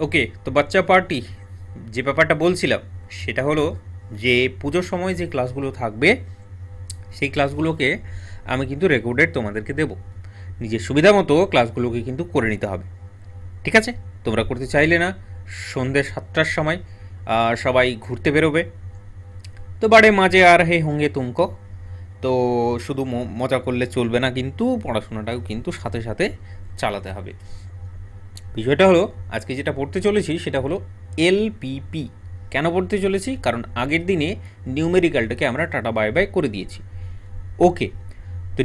ওকে, তো বাচ্চা পার্টি যে ব্যাপারটা বলছিলাম সেটা হলো যে পুজোর সময় যে ক্লাসগুলো থাকবে সেই ক্লাসগুলোকে আমি কিন্তু রেকর্ডেড তোমাদেরকে দেবো। নিজের সুবিধা মতো ক্লাসগুলোকে কিন্তু করে নিতে হবে, ঠিক আছে? তোমরা করতে চাইলে না সন্ধ্যে 7টার সময় সবাই ঘুরতে বেরোবে, তো বাড়ে মাঝে আর হে হোঙ্গে তুমকো। তো শুধু মজা করলে চলবে না, কিন্তু পড়াশোনাটাও কিন্তু সাথে সাথে চালাতে হবে। বিষয়টা হলো আজকে যেটা পড়তে চলেছি সেটা হলো এলপিপি। কেন পড়তে চলেছি? কারণ আগের দিনে নিউমেরিক্যালটাকে আমরা টাটা বাই বাই করে দিয়েছি। ওকে, তো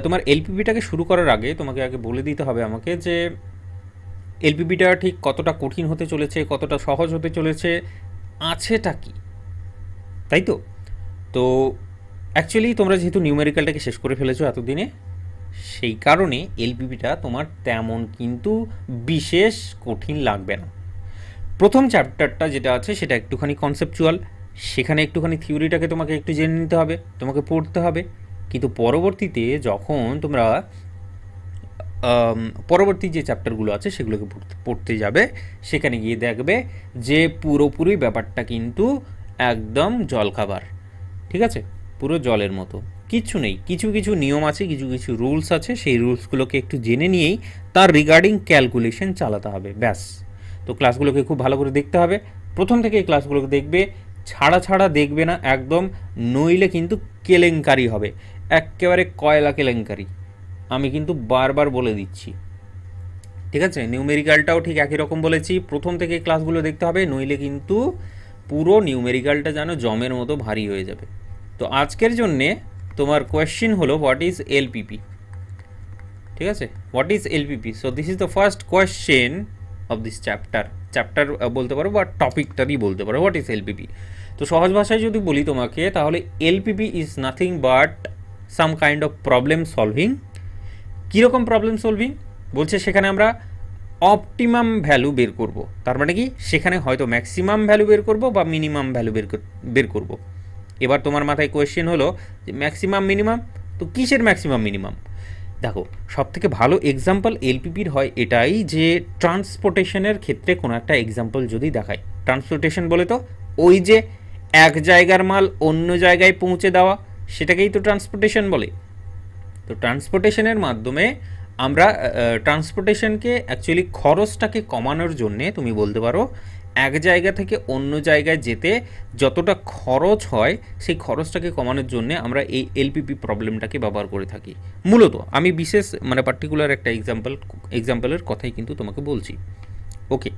তোমার এলপিপিটাকে শুরু করার আগে তোমাকে আগে বলে দিতে হবে আমাকে যে এলপিপিটা ঠিক কতটা কঠিন হতে চলেছে, কতটা সহজ হতে চলেছে, আছেটা কি, তাই তো? তো অ্যাকচুয়ালি তোমরা যেহেতু নিউমেরিক্যালটাকে শেষ করে ফেলেছো এতদিনে, সেই কারণে এলপিপিটা তোমার তেমন কিন্তু বিশেষ কঠিন লাগবে না। প্রথম চ্যাপ্টারটা যেটা আছে সেটা একটুখানি কনসেপচুয়াল, সেখানে একটুখানি থিওরিটাকে তোমাকে একটু জেনে নিতে হবে, তোমাকে পড়তে হবে। কিন্তু পরবর্তীতে যখন তোমরা পরবর্তী যে চ্যাপ্টারগুলো আছে সেগুলোকে পড়তে যাবে, সেখানে গিয়ে দেখবে যে পুরোপুরি ব্যাপারটা কিন্তু একদম জলখাবার, ঠিক আছে? পুরো জলের মতো কিচ্ছু নেই। কিছু কিছু নিয়ম আছে, কিছু কিছু রুলস আছে, সেই রুলসগুলোকে একটু জেনে নিয়েই তার রিগার্ডিং ক্যালকুলেশন চালাতে হবে, ব্যাস। তো ক্লাসগুলোকে খুব ভালো করে দেখতে হবে, প্রথম থেকে এই ক্লাসগুলোকে দেখবে, ছাড়া ছাড়া দেখবে না একদম, নইলে কিন্তু কেলেঙ্কারি হবে, একেবারে কয়লা কেলেঙ্কারি। আমি কিন্তু বারবার বলে দিচ্ছি, ঠিক আছে? নিউমেরিক্যালটাও ঠিক একই রকম বলেছি, প্রথম থেকে ক্লাসগুলো দেখতে হবে, নইলে কিন্তু পুরো নিউমেরিক্যালটা যেন জমের মতো ভারী হয়ে যাবে। তো আজকের জন্যে তোমার কোয়েশ্চেন হলো হোয়াট ইজ এলপিপি, ঠিক আছে? What is LPP? So this is the first question of this chapter বলতে পারো বা টপিকটারই বলতে পারো, হোয়াট ইজ এলপিপি। তো সহজ ভাষায় যদি বলি তোমাকে, তাহলে LPP is nothing but some kind of problem solving. কীরকম প্রবলেম সলভিং বলছে? সেখানে আমরা অপটিমাম ভ্যালু বের করব, তার মানে কি সেখানে হয়তো ম্যাক্সিমাম ভ্যালু বের করব বা মিনিমাম ভ্যালু বের করব। এবার তোমার মাথায় কোয়েশ্চেন হলো যে ম্যাক্সিমাম মিনিমাম, তো কিসের ম্যাক্সিমাম মিনিমাম? দেখো, সবথেকে ভালো এক্সাম্পল এলপিপির হয় এটাই যে ট্রান্সপোর্টেশনের ক্ষেত্রে কোনো একটা এক্সাম্পল যদি দেখায়। ট্রান্সপোর্টেশন বলে তো ওই যে এক জায়গার মাল অন্য জায়গায় পৌঁছে দেওয়া, সেটাকেই তো ট্রান্সপোর্টেশন বলে। তো ট্রান্সপোর্টেশনের মাধ্যমে আমরা ট্রান্সপোর্টেশনকে অ্যাকচুয়ালি খরচটাকে কমানোর জন্যে তুমি বলতে পারো এক জায়গা থেকে অন্য জায়গায় যেতে যতটা খরচ হয় সেই খরচটাকে কমানোর জন্যে আমরা এই এলপিপি প্রবলেমটাকে ব্যবহার করে থাকি। মূলত আমি বিশেষ মানে পার্টিকুলার একটা এক্সাম্পলের কথাই কিন্তু তোমাকে বলছি। ওকে,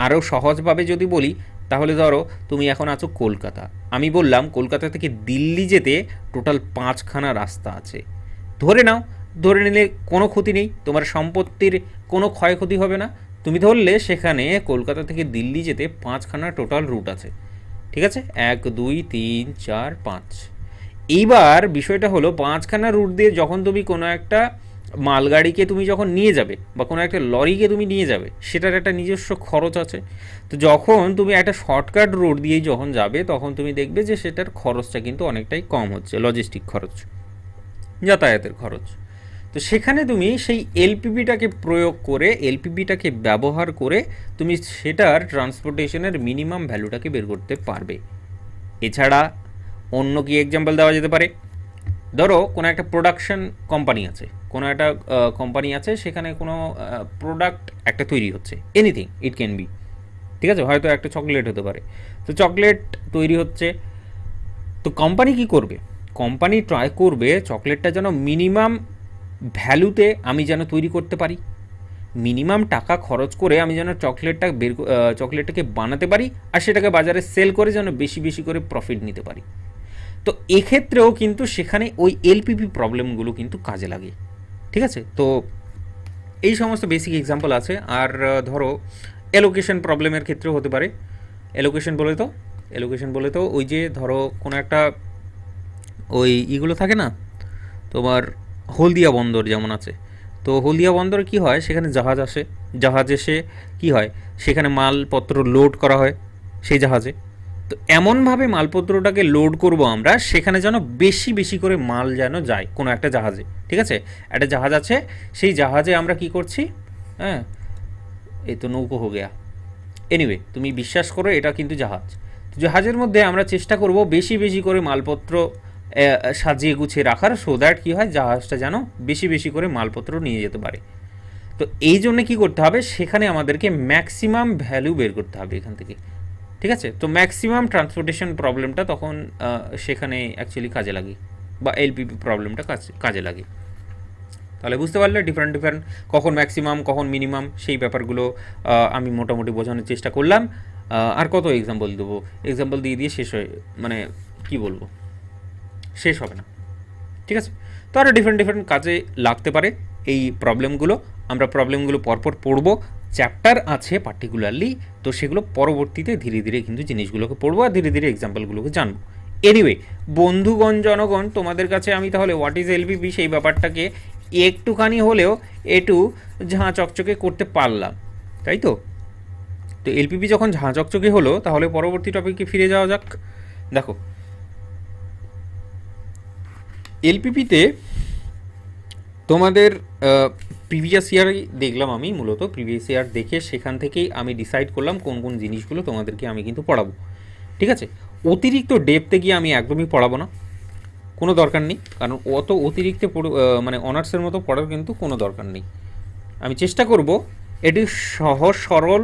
আরও সহজভাবে যদি বলি তাহলে ধরো তুমি এখন আছো কলকাতা, আমি বললাম কলকাতা থেকে দিল্লি যেতে টোটাল 5খানা রাস্তা আছে। ধরে নাও, ধরে নিলে কোনো ক্ষতি নেই, তোমার সম্পত্তির কোনো ক্ষয়ক্ষতি হবে না। তুমি ধরলে সেখানে কলকাতা থেকে দিল্লি যেতে 5খানা টোটাল রুট আছে, ঠিক আছে? 1 2 3 4 5। এইবার বিষয়টা হলো 5খানা রুট দিয়ে যখন তুমি কোনো একটা মালগাড়িকে তুমি যখন নিয়ে যাবে বা কোনো একটা লরিকে তুমি নিয়ে যাবে, সেটার একটা নিজস্ব খরচ আছে। তো যখন তুমি একটা শর্টকাট রোড দিয়েই যখন যাবে তখন তুমি দেখবে যে সেটার খরচটা কিন্তু অনেকটাই কম হচ্ছে, লজিস্টিক খরচ, যাতায়াতের খরচ। তো সেখানে তুমি সেই এলপিপিটাকে প্রয়োগ করে, এলপিপিটাকে ব্যবহার করে তুমি সেটার ট্রান্সপোর্টেশনের মিনিমাম ভ্যালুটাকে বের করতে পারবে। এছাড়া অন্য কি এক্সাম্পল দেওয়া যেতে পারে? ধরো কোনো একটা প্রোডাকশন কোম্পানি আছে, কোনো একটা কোম্পানি আছে, সেখানে কোনো প্রোডাক্ট একটা তৈরি হচ্ছে, এনিথিং ইট ক্যান বি, ঠিক আছে? হয়তো একটা চকলেট হতে পারে। তো চকলেট তৈরি হচ্ছে, তো কোম্পানি কি করবে? কোম্পানি ট্রাই করবে চকলেটটা যেন মিনিমাম ভ্যালুতে আমি যেন তৈরি করতে পারি, মিনিমাম টাকা খরচ করে আমি যেন চকলেটটাকে বানাতে পারি, আর সেটাকে বাজারে সেল করে যেন বেশি বেশি করে প্রফিট নিতে পারি। তো এক্ষেত্রেও কিন্তু সেখানে ওই এলপিপি প্রবলেমগুলো কিন্তু কাজে লাগে, ঠিক আছে? তো এই সমস্ত বেসিক এক্সাম্পল আছে। আর ধরো অ্যালোকেশন প্রবলেমের ক্ষেত্রেও হতে পারে। অ্যালোকেশন বলে তো ওই যে ধরো কোনো একটা ওই ইগুলো থাকে না, তোমার হলদিয়া বন্দর যেমন আছে, তো হলদিয়া বন্দরে কি হয়, সেখানে জাহাজ আসে, জাহাজ এসে কি হয়, সেখানে মালপত্র লোড করা হয় সেই জাহাজে। তো এমনভাবে মালপত্রটাকে লোড করব আমরা সেখানে যেন বেশি বেশি করে মাল যেন যায় কোনো একটা জাহাজে, ঠিক আছে? একটা জাহাজ আছে, সেই জাহাজে আমরা কি করছি, হ্যাঁ এই তো নৌকো হো গেয়া, এনিওয়ে তুমি বিশ্বাস করো এটা কিন্তু জাহাজ। তো জাহাজের মধ্যে আমরা চেষ্টা করব বেশি বেশি করে মালপত্র সাজিয়ে গুছিয়ে রাখার, সো দ্যাট কী হয় জাহাজটা যেন বেশি বেশি করে মালপত্র নিয়ে যেতে পারে। তো এই জন্য কী করতে হবে, সেখানে আমাদেরকে ম্যাক্সিমাম ভ্যালু বের করতে হবে এখান থেকে, ঠিক আছে। তো ম্যাক্সিমাম ট্রান্সপোর্টেশন প্রবলেমটা তখন সেখানে অ্যাকচুয়ালি কাজে লাগে, বা এলপিপি প্রবলেমটা কাজে লাগে। তাহলে বুঝতে পারলে ডিফারেন্ট কখন ম্যাক্সিমাম কখন মিনিমাম সেই ব্যাপারগুলো আমি মোটামুটি বোঝানোর চেষ্টা করলাম। আর কত এক্সাম্পল দেবো, এক্সাম্পল দিয়ে শেষ হয়ে মানে কি বলবো, শেষ হবে না, ঠিক আছে। তো আরও ডিফারেন্ট কাজে লাগতে পারে এই প্রবলেমগুলো। আমরা প্রবলেমগুলো পরপর পড়বো, চ্যাপ্টার আছে পার্টিকুলারলি, তো সেগুলো পরবর্তীতে ধীরে ধীরে কিন্তু জিনিসগুলোকে পড়বো আর ধীরে ধীরে এক্সাম্পলগুলোকে জানবো। এনিওয়ে বন্ধুগণ, জনগণ, তোমাদের কাছে আমি তাহলে হোয়াট ইজ এলপিপি সেই ব্যাপারটাকে একটুখানি হলেও একটু ঝাঁ চকচকে করতে পারলাম, তাই তো। তো এলপিপি যখন ঝাঁ চকচকে হলো, তাহলে পরবর্তী টপিকে ফিরে যাওয়া যাক। দেখো এলপিপিতে তোমাদের প্রিভিয়াস ইয়ারই দেখলাম আমি, মূলত প্রিভিয়াস ইয়ার দেখে সেখান থেকেই আমি ডিসাইড করলাম কোন কোন জিনিসগুলো তোমাদেরকে আমি কিন্তু পড়াবো, ঠিক আছে। অতিরিক্ত ডেপথে গিয়ে আমি একদমই পড়াবো না, কোনো দরকার নেই, কারণ অত অতিরিক্ত মানে অনার্সের মতো পড়ার কিন্তু কোনো দরকার নেই। আমি চেষ্টা করব এটি সহজ সরল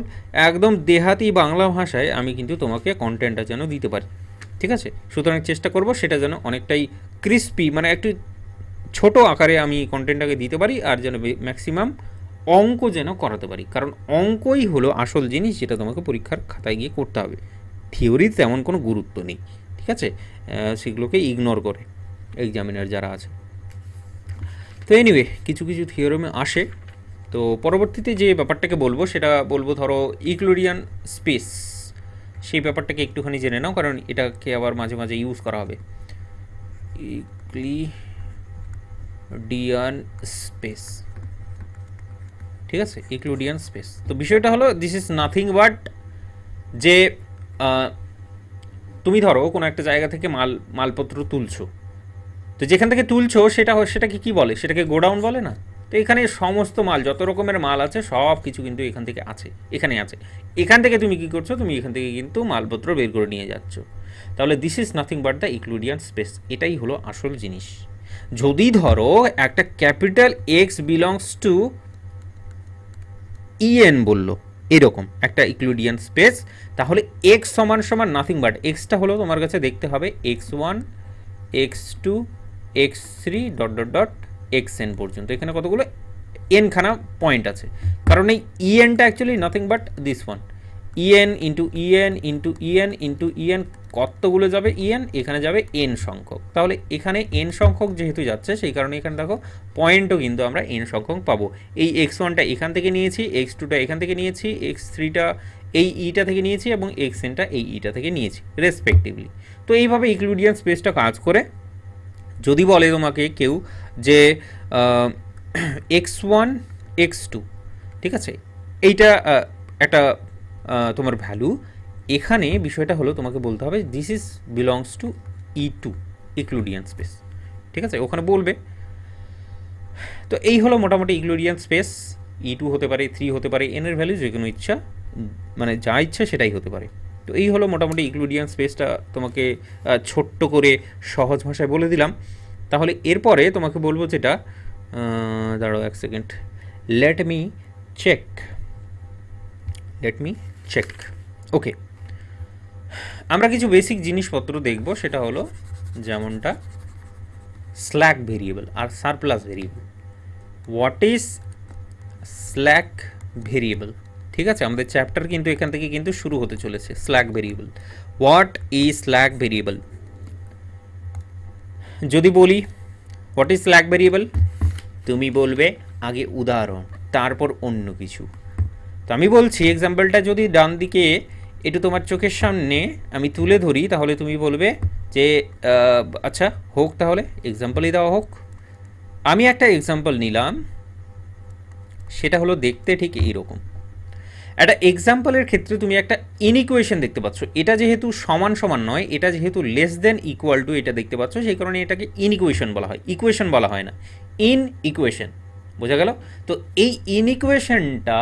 একদম দেহাতি বাংলা ভাষায় আমি কিন্তু তোমাকে কন্টেন্টটা যেন দিতে পারি, ঠিক আছে। সুতরাং চেষ্টা করব সেটা যেন অনেকটাই ক্রিস্পি, মানে একটু ছোট আকারে আমি কন্টেন্টটাকে দিতে পারি, আর যেন ম্যাক্সিমাম অঙ্ক যেন করাতে পারি, কারণ অঙ্কই হলো আসল জিনিস যেটা তোমাকে পরীক্ষার খাতায় গিয়ে করতে হবে। থিওরির তেমন কোনো গুরুত্ব নেই, ঠিক আছে, সেগুলোকে ইগনোর করে এক্সামিনার যারা আছে। তো এনিওয়ে কিছু কিছু থিওরেমে আসে। তো পরবর্তীতে যে ব্যাপারটাকে বলবো সেটা বলবো ধরো ইউক্লিডিয়ান স্পেস, সেই ব্যাপারটাকে একটুখানি জেনে নাও, কারণ এটাকে আবার মাঝে মাঝে ইউজ করা হবে। ইউক্লিডিয়ান স্পেস, ঠিক আছে, ইউক্লিডিয়ান স্পেস। তো বিষয়টা হলো দিস ইজ নাথিং বাট যে তুমি ধরো কোনো একটা জায়গা থেকে মালপত্র তুলছো, তো যেখান থেকে তুলছো সেটাকে কি বলে, সেটাকে গোডাউন বলে না। তো এখানে সমস্ত মাল, যত রকমের মাল আছে সব কিছু কিন্তু এখান থেকে আছে, এখানে আছে। এখান থেকে তুমি কি করছো, তুমি এখান থেকে কিন্তু মালপত্র বের করে নিয়ে যাচ্ছ। তাহলে this is nothing but the Euclidean space, এটাই হলো আসল জিনিস। যদি ধরো একটা capital X belongs to E N বললো, এরকম একটা ইউক্লিডিয়ান স্পেস, তাহলে এক্স সমান সমান নাথিং বাট, এক্সটা হলো তোমার কাছে দেখতে হবে x1 x2 x3 dot dot dot xn পর্যন্ত। এখানে কতগুলো এন খানা পয়েন্ট আছে, কারণ এই ইএনটা actually nothing but this one, n into n into n into n, কতগুলো যাবে ইএন, এখানে যাবে এন সংখ্যক। তাহলে এখানে এন সংখ্যক যেহেতু যাচ্ছে, সেই কারণে এখানে দেখো পয়েন্টও কিন্তু আমরা এন সংখ্যক পাবো। এই x1টা এখান থেকে নিয়েছি, x2টা এখান থেকে নিয়েছি, x3টা এই ইটা থেকে নিয়েছি, এবং xnটা এই ইটা থেকে নিয়েছি রেসপেক্টিভলি। তো এইভাবে ইউক্লিডিয়ান স্পেসটা কাজ করে। যদি বলে তোমাকে কেউ যে x1 x2, ঠিক আছে, এইটা একটা তোমার ভ্যালু, এখানে বিষয়টা হলো তোমাকে বলতে হবে this is belongs to E2 Euclidean space, ঠিক আছে, ওখানে বলবে। তো এই হলো মোটামুটি ইউক্লিডিয়ান স্পেস। E2 হতে পারে, 3 হতে পারে, এনের ভ্যালু যে কোনো ইচ্ছা, মানে যা ইচ্ছা সেটাই হতে পারে। তো এই হলো মোটামুটি ইউক্লিডিয়ান স্পেসটা তোমাকে ছোট্ট করে সহজ ভাষায় বলে দিলাম। তাহলে এরপরে তোমাকে বলবো যেটা, দাঁড়াও এক second, let me check, okay. আমরা কিছু বেসিক জিনিসপত্র দেখব, সেটা হলো যেমনটা স্ল্যাক ভেরিয়েবল আর surplus variable. What is slack variable, ঠিক আছে, আমাদের চ্যাপ্টার কিন্তু এখান থেকে কিন্তু শুরু হতে চলেছে। Slack variable, what is slack variable? যদি বলি হোয়াট ইজ স্ল্যাক ভেরিয়েবল, তুমি বলবে আগে উদাহরণ, তারপর অন্য কিছু। তো আমি বলছি এক্সাম্পলটা যদি ডান দিকে একটু তোমার চোখের সামনে আমি তুলে ধরি, তাহলে তুমি বলবে যে আচ্ছা হোক, তাহলে এক্সাম্পলই দেওয়া হোক। আমি একটা এক্সাম্পল নিলাম, সেটা হলো দেখতে ঠিক এইরকম। একটা এক্সাম্পলের ক্ষেত্রে তুমি একটা ইনইকুয়েশন দেখতে পাচ্ছ, এটা যেহেতু সমান সমান নয়, এটা যেহেতু লেস দেন ইকুয়াল টু এটা দেখতে পাচ্ছ, সেই কারণে এটাকে ইনইকুয়েশন বলা হয়, ইকুয়েশন বলা হয় না, ইন ইকুয়েশন, বোঝা গেল? তো এই ইনইকুয়েশনটা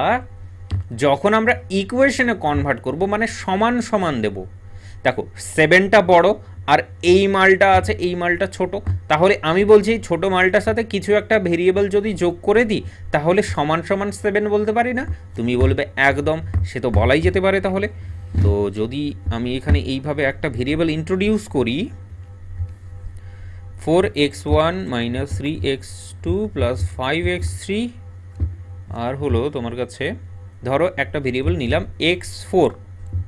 যখন আমরা ইকুয়েশনে কনভার্ট করব মানে সমান সমান দেব, দেখো 7টা বড় আর এই মালটা আছে, এই মালটা ছোট, তাহলে আমি বলছি এই ছোটো মালটার সাথে কিছু একটা ভেরিয়েবল যদি যোগ করে দিই তাহলে সমান সমান 7 বলতে পারি না? তুমি বলবে একদম, সে তো বলাই যেতে পারে। তাহলে তো যদি আমি এখানে এইভাবে একটা ভেরিয়েবল ইন্ট্রোডিউস করি 4x1 minus 3x2 plus 5x3, আর হলো তোমার কাছে ধরো একটা ভেরিয়েবল নিলাম x4,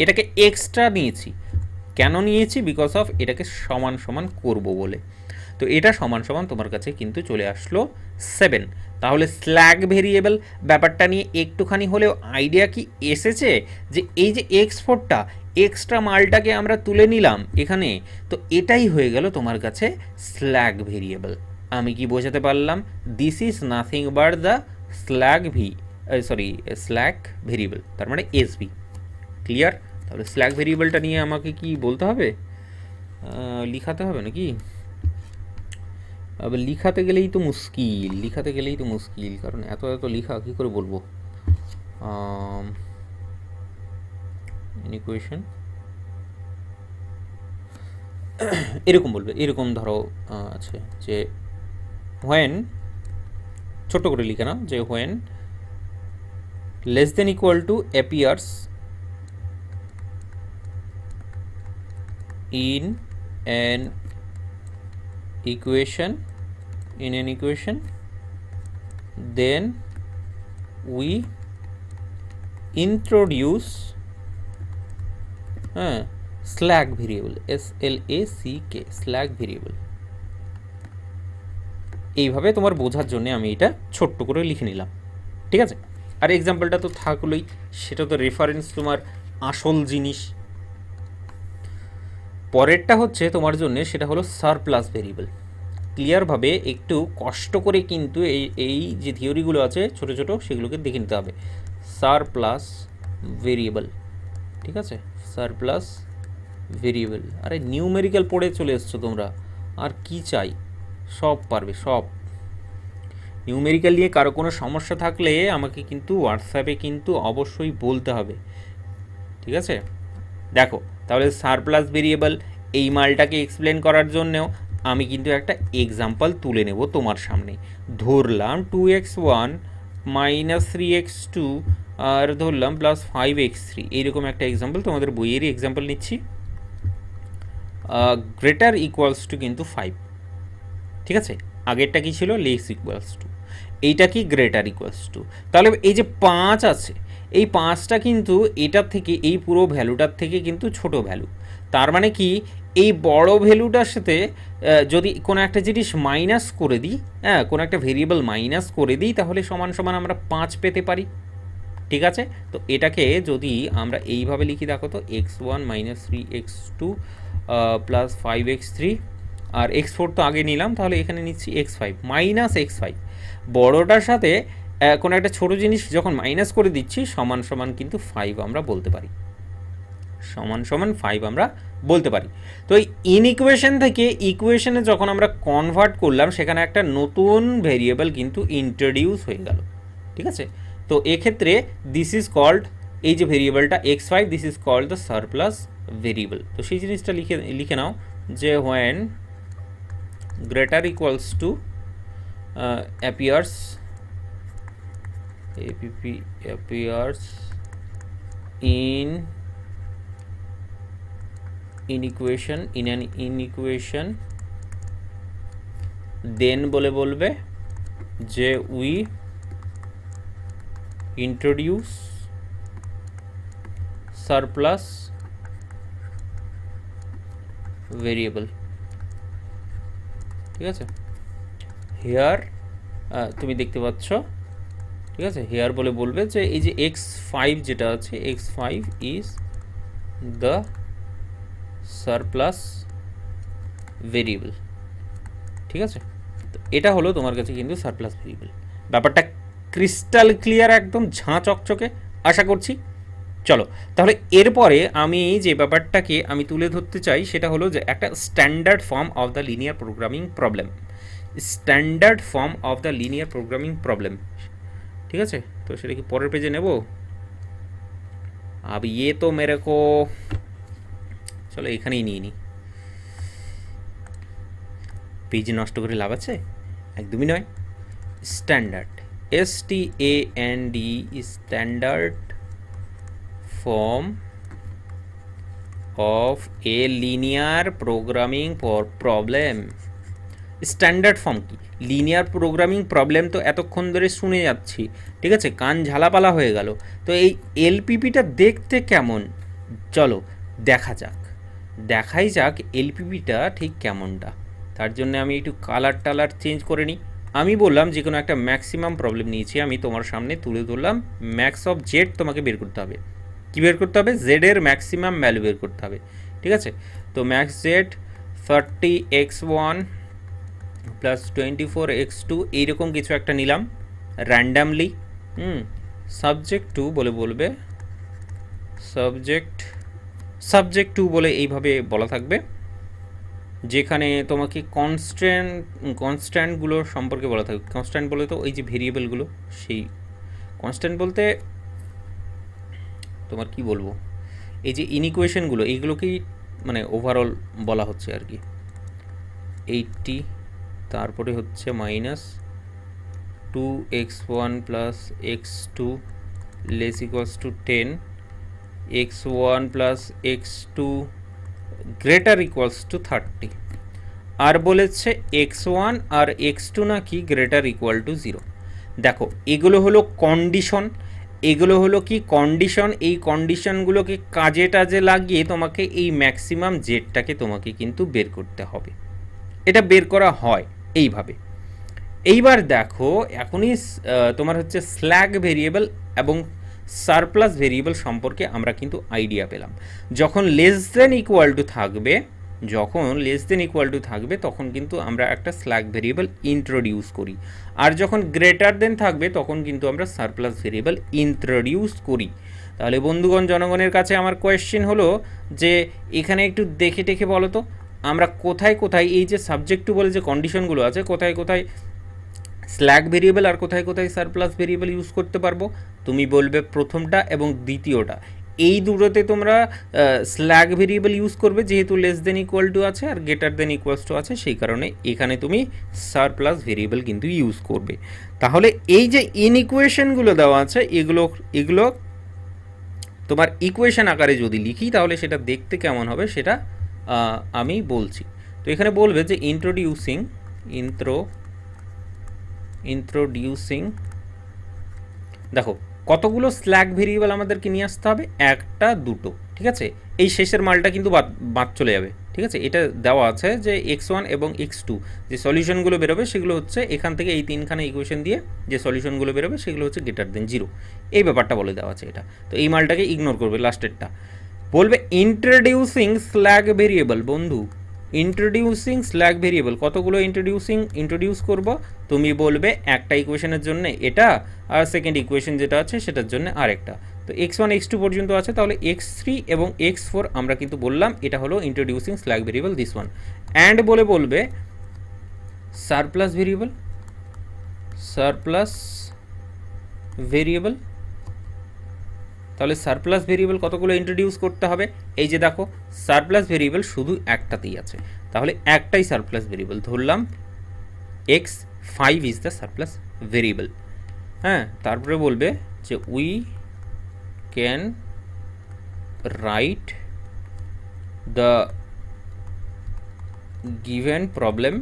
এটাকে এক্সট্রা নিয়েছি, কেন নিয়েছি? বিকজ অফ এটাকে সমান সমান করব বলে। তো এটা সমান সমান তোমার কাছে কিন্তু চলে আসলো 7। তাহলে স্ল্যাগ ভেরিয়েবল ব্যাপারটা নিয়ে একটুখানি হলেও আইডিয়া কি এসেছে যে এই যে x4টা এক্সট্রা মালটাকে আমরা তুলে নিলাম এখানে, তো এটাই হয়ে গেল তোমার কাছে স্ল্যাগ ভেরিয়েবল। আমি কি বোঝাতে পারলাম? This is nothing but the slug slug variable, তার মানে এসভি। ক্লিয়ার? তাহলে স্ল্যাগ ভেরিয়েবলটা নিয়ে আমাকে কি বলতে হবে? লিখাতে হবে নাকি? আবার লিখাতে গেলেই তো মুশকিল, কারণ এত এত লিখা কী করে বলবো? ইকুয়েশন এরকম বলবে, এরকম ধরো আছে যে হোয়েন, ছোট্ট করে লিখে নাও যে when less than equal to appears in an equation, then we introduce slack variable, slack slack variable। এইভাবে তোমার বোঝার জন্য আমি এটা ছোট্ট করে লিখে নিলাম, ঠিক আছে? আর এক্সাম্পলটা তো থাকলোই, সেটা তো রেফারেন্স তোমার আসল জিনিস। পরেরটা হচ্ছে তোমার জন্য, সেটা হলো সারপ্লাস ভেরিয়েবল। ক্লিয়ারভাবে একটু কষ্ট করে কিন্তু এই যে থিওরিগুলো আছে ছোট ছোট, সেগুলোকে দেখে নিতে হবে। সারপ্লাস ভেরিয়েবল, ঠিক আছে? Surplus variable. আরে নিউমেরিক্যাল পড়ে চলে এসছো তোমরা, আর কি চাই? সব পারবে, সব। নিউমেরিক্যাল নিয়ে কারো কোনো সমস্যা থাকলে আমাকে কিন্তু হোয়াটসঅ্যাপে কিন্তু অবশ্যই বলতে হবে, ঠিক আছে? দেখো তাহলে সারপ্লাস ভেরিয়েবল এই মালটাকে এক্সপ্লেন করার জন্যেও আমি কিন্তু একটা এক্সাম্পল তুলে নেব তোমার সামনে। ধরলাম 2x1 মাইনাস 3x2 আর ধরলাম প্লাস 5x3, এইরকম একটা এক্সাম্পল, তোমাদের বইয়েরই এক্সাম্পল নিচ্ছি। গ্রেটার ইকুয়ালস টু কিন্তু 5, ঠিক আছে? আগেরটা কি ছিল? Less equals to. এইটা কি? Greater equals two. তাহলে এই যে 5 আছে, এই 5টা কিন্তু এটার থেকে, এই পুরো ভ্যালুটার থেকে কিন্তু ছোট ভ্যালু। তার মানে কি এই বড় ভ্যালুটার সাথে যদি কোনো একটা জিনিস মাইনাস করে দিই, কোনো একটা ভেরিয়েবল মাইনাস করে দিই, তাহলে সমান সমান আমরা 5 পেতে পারি, ঠিক আছে? তো এটাকে যদি আমরা এইভাবে লিখি, দেখো তো x1 minus 3x2 plus 5x3, আর x4 তো আগে নিলাম, তাহলে এখানে নিচ্ছি x5 মাইনাস x5। বড়টার সাথে কোনো একটা ছোটো জিনিস যখন মাইনাস করে দিচ্ছি, সমান সমান কিন্তু 5 আমরা বলতে পারি, সমান সমান 5 আমরা বলতে পারি। তো এই ইনইকুয়েশন থেকে ইকুয়েশনে যখন আমরা কনভার্ট করলাম, সেখানে একটা নতুন ভেরিয়েবল কিন্তু ইন্ট্রোডিউস হয়ে গেল, ঠিক আছে? তো এক্ষেত্রে দিস ইজ কল্ড, এই যে ভেরিয়েবলটা x5, this is called the surplus variable. তো সেই জিনিসটা লিখে নাও যে when greater equals to appears in an inequation, then বলবে যে we introduce surplus variable, ঠিক আছে? হেয়ার তুমি দেখতে পাচ্ছ, ঠিক আছে? হেয়ার বলবে যে এই যে x5 যেটা আছে, x5 is the surplus variable, ঠিক আছে? তো এটা হলো তোমার কাছে কিন্তু সারপ্লাস ভেরিয়েবল। ব্যাপারটা ক্রিস্টাল ক্লিয়ার, একদম ঝাঁ চকচকে আশা করছি। চলো তাহলে এরপরে আমি যে ব্যাপারটাকে আমি তুলে ধরতে চাই, সেটা হলো যে একটা standard form of the linear programming problem, standard form of the linear programming problem, ঠিক আছে? তো সেটা কি পরের পেজে নেব? अब ये तो मेरे को চলো এখানেই নিয়ে নিই, পেজ নষ্ট করে লাভ আছে? একদমই নয়। Standard, STAND, standard form of a linear programming problem. Standard form কি? লিনিয়ার প্রোগ্রামিং প্রবলেম তো এতক্ষণ ধরে শুনে যাচ্ছি, ঠিক আছে, কান ঝালাপালা হয়ে গেল। তো এই এলপিপিটা দেখতে কেমন চলো দেখাই যাক এলপিপিটা ঠিক কেমনটা। তার জন্য আমি একটু কালার টালার চেঞ্জ করে নিই। আমি বললাম যে কোনো একটা ম্যাক্সিমাম প্রবলেম নিয়েছি, আমি তোমার সামনে তুলে ধরলাম। ম্যাক্স অফ জেড তোমাকে বের করতে হবে। কী বের করতে হবে? জেডের ম্যাক্সিমাম ভ্যালু বের করতে হবে, ঠিক আছে। তো max Z 30x1 plus 24x2 এইরকম কিছু একটা নিলাম র্যান্ডামলি। সাবজেক্ট টু বলবে সাবজেক্ট টু বলে এইভাবে বলা থাকবে, যেখানে তোমাকে কনস্ট্যান্টগুলো সম্পর্কে বলা থাকবে। কনস্ট্যান্ট বলে তো ওই যে ভেরিয়েবলগুলো, সেই কনস্ট্যান্ট বলতে তোমার কি বলবো, এই যে ইনইকুয়েশনগুলো এইগুলোকেই মানে ওভারঅল বলা হচ্ছে আর কি। 80, তারপরে হচ্ছে minus 2x1 plus x2 less equals to 10, x1 plus x2 greater equals two 30। আর বলেছে x1 আর x2 নাকি গ্রেটার ইকুয়াল টু 0। দেখো এগুলো হলো কন্ডিশন, এগুলো হলো কি কন্ডিশন। এই কন্ডিশনগুলোকে কাজে টাজে লাগিয়ে তোমাকে এই ম্যাক্সিমাম জেডটাকে তোমাকে কিন্তু বের করতে হবে। এটা বের করা হয় এইভাবে। এইবার দেখো এখনই তোমার হচ্ছে স্ল্যাগ ভেরিয়েবল এবং সারপ্লাস ভেরিয়েবল সম্পর্কে আমরা কিন্তু আইডিয়া পেলাম। যখন লেস দেন ইকুয়াল টু থাকবে তখন কিন্তু আমরা একটা স্ল্যাগ ভেরিয়েবল ইন্ট্রোডিউস করি, আর যখন গ্রেটার দেন থাকবে তখন কিন্তু আমরা সারপ্লাস ভেরিয়েবল ইন্ট্রোডিউস করি। তাহলে বন্ধুগণ, জনগণের কাছে আমার কোয়েশ্চেন হলো যে এখানে একটু দেখে টেখে বলো তো আমরা কোথায় কোথায় এই যে সাবজেক্ট টু বলে যে কন্ডিশনগুলো আছে কোথায় কোথায় স্ল্যাগ ভেরিয়েবল আর কোথায় কোথায় সারপ্লাস ভেরিয়েবল ইউজ করতে পারবো। তুমি বলবে প্রথমটা এবং দ্বিতীয়টা, এই দুটোতে তোমরা স্ল্যাগ ভেরিয়েবল ইউজ করবে, যেহেতু লেস দেন ইকুয়াল টু আছে আর গ্রেটার দেন ইকুয়ালস টু আছে, সেই কারণে এখানে তুমি সারপ্লাস ভেরিয়েবল কিন্তু ইউজ করবে। তাহলে এই যে ইনইকুয়েশনগুলো দেওয়া আছে এগুলো তোমার ইকুয়েশন আকারে যদি লিখি তাহলে সেটা দেখতে কেমন হবে সেটা আমি বলছি। তো এখানে বলবে যে ইন্ট্রোডিউসিং দেখো কতগুলো স্ল্যাগ ভেরিয়েবল আমাদেরকে নিয়ে আসতে হবে, একটা দুটো, ঠিক আছে। এই শেষের মালটা কিন্তু বাদ চলে যাবে, ঠিক আছে। এটা দেওয়া আছে যে x1 এবং x2 যে সলিউশনগুলো বেরোবে সেগুলো হচ্ছে এখান থেকে এই তিনখানা ইকুয়েশন দিয়ে যে সলিউশনগুলো বেরোবে সেগুলো হচ্ছে গ্রেটার দেন 0, এই ব্যাপারটা বলে দেওয়া আছে এটা। তো এই মালটাকে ইগনোর করবে, লাস্টেরটা বলবে ইন্ট্রোডিউসিং স্ল্যাগ ভেরিয়েবল। বন্ধু ইন্ট্রোডিউসিং স্ল্যাগ ভেরিয়েবল কতগুলো ইন্ট্রোডিউস করব, তুমি বলবে একটা ইকুয়েশনের জন্য এটা, আর সেকেন্ড ইকুয়েশন যেটা আছে সেটার জন্য আরেকটা। তো x1 x2 পর্যন্ত আছে, তাহলে x3 এবং x4 আমরা কিন্তু বললাম এটা হলো introducing slug variable this one. And বলবে সারপ্লাস ভেরিয়েবল তাহলে সারপ্লাস ভেরিয়েবল কতগুলো ইন্ট্রোডিউস করতে হবে, এই যে দেখো সারপ্লাস ভেরিয়েবল শুধু একটাতেই আছে, তাহলে একটাই সারপ্লাস ভেরিয়েবল ধরলাম, x5 is the surplus variable. হ্যাঁ, তারপরে বলবে যে we can write the given problem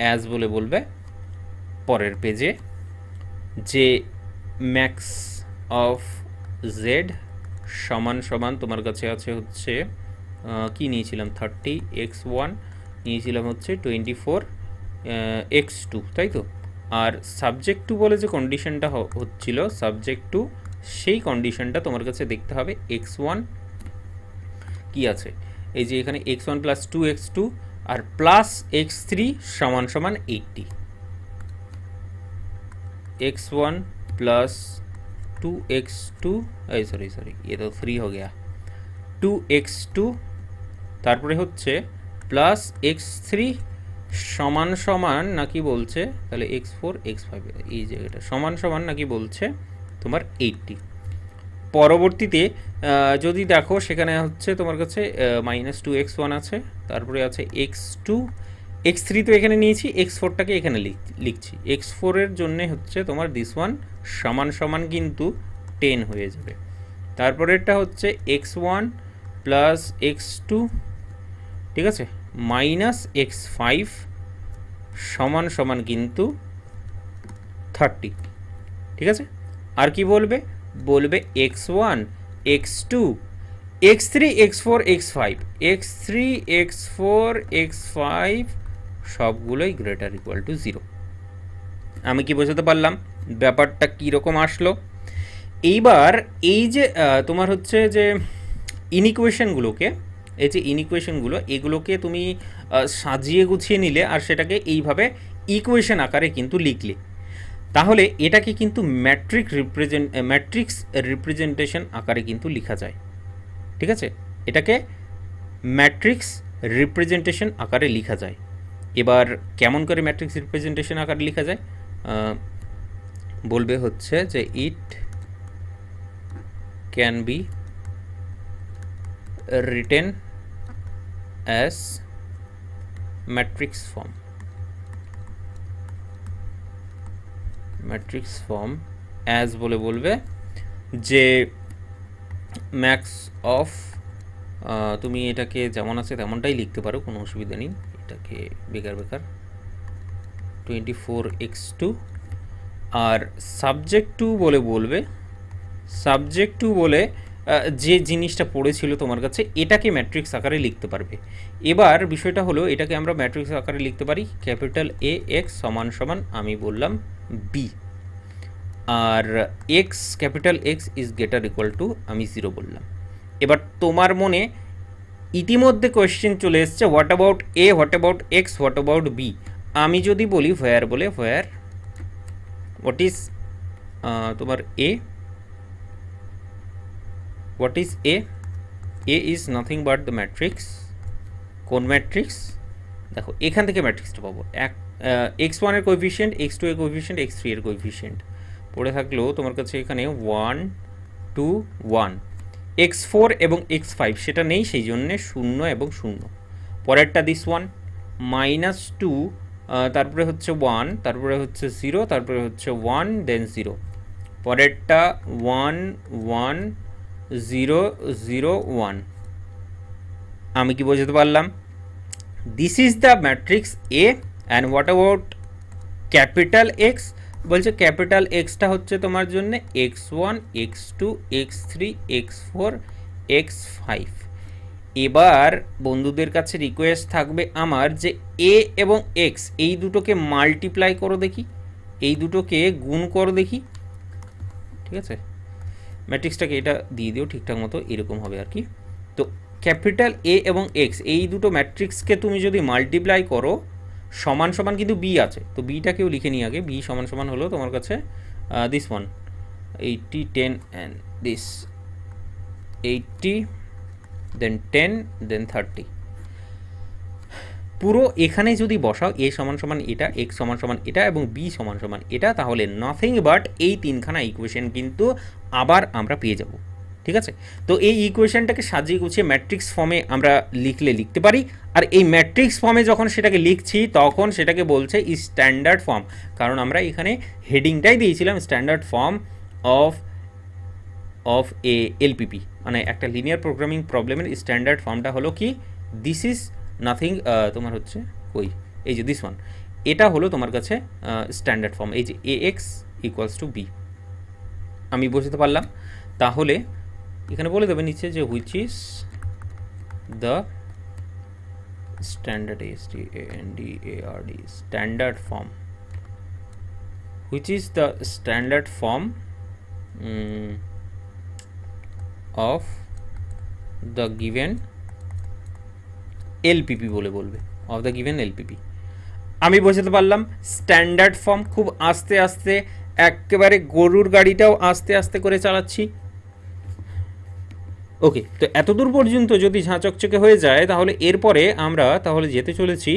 as বলবে পরের পেজে যে ম্যাক্স অফ জেড সমান তোমার কাছে আছে হচ্ছে কি নিয়েছিলাম 30x1 নিয়েছিলাম হচ্ছে 24x2, তাই তো। আর সাবজেক্ট টু বলে যে কন্ডিশনটা হচ্ছিল সাবজেক্ট টু, সেই কন্ডিশনটা তোমার কাছে দেখতে হবে x1 কি আছে, এই যে এখানে x1 প্লাস 2x2 আর প্লাস x3 সমান 80, x1 प्लस 2x2 सॉरी ये तो 3 हो गया 2x2 তারপরে হচ্ছে প্লাস x3 সমান নাকি বলছে তাহলে x4 x5 এই জায়গাটা সমান নাকি বলছে তোমার 80। পরবর্তীতে যদি দেখো সেখানে হচ্ছে তোমার কাছে -2x1 আছে, তারপরে আছে x2, x3 তো এখানে নিয়েছি, x4টাকে এখানে লিখছি। x4 এর জন্য হচ্ছে তোমার দিস ওয়ান সমান সমান কিন্তু 10 হয়ে যাবে। তারপরেরটা হচ্ছে x1 প্লাস x2, ঠিক আছে, মাইনাস x5 সমান সমান কিন্তু 30, ঠিক আছে। আর কি বলবে, বলবে x1 x2 x3 x4 x5, x3 x4 x5 সবগুলোই গ্রেটার ইকুয়াল টু 0। আমি কি বোঝাতে পারলাম ব্যাপারটা কীরকম আসলো? এইবার এই যে তোমার হচ্ছে যে ইনইকুয়েশনগুলোকে, এই যে ইনইকুয়েশনগুলো, এগুলোকে তুমি সাজিয়ে গুছিয়ে নিলে আর সেটাকে এইভাবে ইকুয়েশন আকারে কিন্তু লিখলে, তাহলে এটাকে কিন্তু ম্যাট্রিক্স রিপ্রেজেন্টেশন আকারে কিন্তু লেখা যায়, ঠিক আছে। এটাকে ম্যাট্রিক্স রিপ্রেজেন্টেশন আকারে লেখা যায়। এবার কেমন করে ম্যাট্রিক্স রিপ্রেজেন্টেশন আকারে লেখা যায়, বলবে হচ্ছে যে it can be written as matrix form, matrix form as বলে বলবে যে ম্যাক্স অফ, তুমি এটাকে যেমন আছে তেমনটাই লিখতে পারো, কোনো অসুবিধা নেই। এটাকে বেকার 24x2 আর সাবজেক্ট টু বলে বলবে, সাবজেক্ট টু বলে যে জিনিসটা পড়েছিল তোমার কাছে এটাকে ম্যাট্রিক্স আকারে লিখতে পারবে। এবার বিষয়টা হলো এটাকে আমরা ম্যাট্রিক্স আকারে লিখতে পারি ক্যাপিটাল এ এক্স সমান সমান আমি বললাম বি, আর X capital X is greater equal to আমি 0 বললাম। এবার তোমার মনে ইতিমধ্যে কোয়েশ্চেন চলে এসছে what about A, what about X, what about B. আমি যদি বলি হোয়ার বলে হোয়ার হোয়াট ইজ তোমার A, what is A, A is nothing but the matrix. কোন ম্যাট্রিক্স? দেখো এখান থেকে ম্যাট্রিক্সটা পাবো, x1 এর কোএফিসিয়েন্ট, x2 এর কোএফিসিয়েন্ট, x3 এর কোএফিসিয়েন্ট পড়ে থাকলো তোমার কাছে এখানে 1 2 1, x4 এবং x5 সেটা নেই, সেই জন্যে 0 এবং 0। পরেরটা দিস ওয়ান -2, তারপরে হচ্ছে 1, তারপরে হচ্ছে 0, তারপরে হচ্ছে 1 দেন 0। পরেরটা 1 1 0 0 1। আমি কি বোঝাতে পারলাম? This is the matrix A and what about capital x, বলছে ক্যাপিটাল এক্সটা হচ্ছে তোমার জন্য x1 x2 x3 x4 x5। এবার বন্ধুদের কাছে রিকোয়েস্ট থাকবে আমার যে এ এবং এক্স এই দুটোকে মাল্টিপ্লাই করো দেখি, এই দুটোকে গুণ করো দেখি, ঠিক আছে। ম্যাট্রিক্সটাকে এটা দিয়ে দিও ঠিকঠাক মতো, এরকম হবে আর কি। তো ক্যাপিটাল এ এবং এক্স এই দুটো ম্যাট্রিক্সকে তুমি যদি মাল্টিপ্লাই করো সমান সমান কিন্তু বি আছে, তো বিটাকেও লিখে নিই আগে। বি সমান সমান হলো তোমার কাছে দিস ওয়ান 80 10 অ্যান্ড দিস 80 দেন 10 দেন 30। পুরো এখানে যদি বসাও এ সমান সমান এটা, এক্স সমান সমান এটা এবং বি সমান সমান এটা, তাহলে নাথিং বাট এই তিনখানা ইকুয়েশন কিন্তু আবার আমরা পেয়ে যাব, ঠিক আছে। তো এই ইকুয়েশনটাকে সাজিয়ে গুছিয়ে ম্যাট্রিক্স ফর্মে আমরা লিখতে পারি। আর এই ম্যাট্রিক্স ফর্মে যখন সেটাকে লিখছি তখন সেটাকে বলছে স্ট্যান্ডার্ড ফর্ম, কারণ আমরা এখানে হেডিংটাই দিয়েছিলাম standard form of A LPP, মানে একটা লিনিয়ার প্রোগ্রামিং প্রবলেমের স্ট্যান্ডার্ড ফর্মটা হলো কি, দিস ইজ নাথিং, তোমার হচ্ছে ওই এই যে দিস ওয়ান, এটা হলো তোমার কাছে স্ট্যান্ডার্ড ফর্ম, এই যে এ এক্স ইকুয়ালস টু বি। আমি বুঝতে পারলাম? তাহলে এখানে বলে দেবে নিচে যে which is the standard STANDARD standard form, which is the standard form of the given LPP বলে বলবে, অফ দ্য গিভেন এলপিপি। আমি বোঝাতে পারলাম স্ট্যান্ডার্ড ফর্ম খুব আস্তে আস্তে, একেবারে গরুর গাড়িটাও আস্তে আস্তে করে চালাচ্ছি। ওকে, তো এতদূর পর্যন্ত যদি ঝাঁচকচকে হয়ে যায় তাহলে এরপরে আমরা তাহলে যেতে চলেছি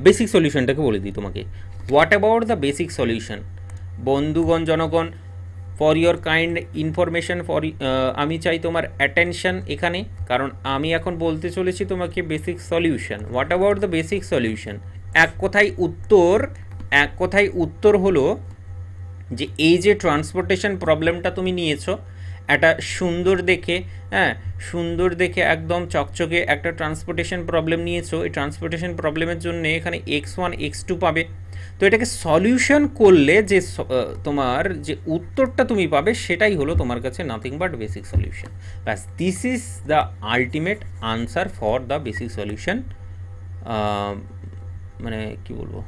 বেসিক সলিউশনটাকে বলে দিই তোমাকে। What about the basic solution? বন্ধুগণ জনগণ, ফর ইয়োর কাইন্ড ইনফরমেশন, আমি চাই তোমার অ্যাটেনশন এখানে, কারণ আমি এখন বলতে চলেছি তোমাকে basic solution. What about the basic solution? এক কথায় উত্তর হলো যে এই যে ট্রান্সপোর্টেশন প্রবলেমটা তুমি নিয়েছো, একটা সুন্দর দেখে একদম চকচকে একটা ট্রান্সপোর্টেশন প্রবলেম নিয়েছো, এই ট্রান্সপোর্টেশন প্রবলেমের জন্য এখানে x1 x2 পাবে। তো এটাকে সলিউশন করলে যে তোমার যে উত্তরটা তুমি পাবে সেটাই হলো তোমার কাছে নাথিং বাট বেসিক সলিউশন। ব্যাস, this is the ultimate answer for the basic solution, মানে কি বলবো,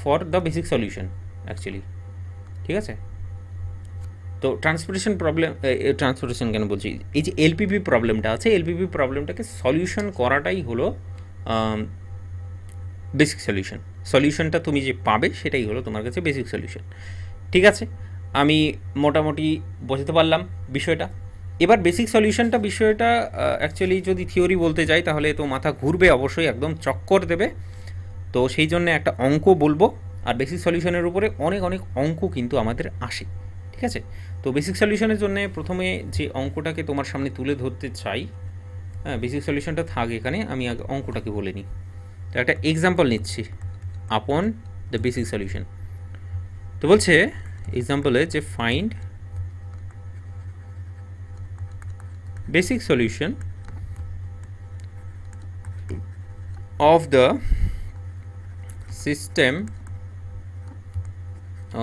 for the basic solution actually. ঠিক আছে, তো ট্রান্সপোর্টেশন কেন বলছি, এই যে এলপিপি প্রবলেমটা আছে, এলপিপি প্রবলেমটাকে সলিউশন করাটাই হলো বেসিক সলিউশন। সলিউশনটা তুমি যে পাবে সেটাই হলো তোমার কাছে বেসিক সলিউশন। ঠিক আছে, আমি মোটামুটি বোঝাতে পারলাম বিষয়টা। এবার বেসিক সলিউশনটা বিষয়টা অ্যাকচুয়ালি যদি থিওরি বলতে যাই তাহলে তো মাথা ঘুরবে, অবশ্যই একদম চক্কর দেবে। তো সেই জন্য একটা অঙ্ক বলবো, আর বেসিক সলিউশনের উপরে অনেক অঙ্ক কিন্তু আমাদের আসে। ঠিক আছে, তো বেসিক সলিউশনের জন্য প্রথমে যে অঙ্কটাকে তোমার সামনে তুলে ধরতে চাই, হ্যাঁ বেসিক সলিউশনটা থাক এখানে, আমি আগে অঙ্কটাকে বলে নিই। তো একটা এক্সাম্পল নিচ্ছি আপন দ্য বেসিক সলিউশন। তো বলছে এক্সাম্পলে যে find basic solution of the system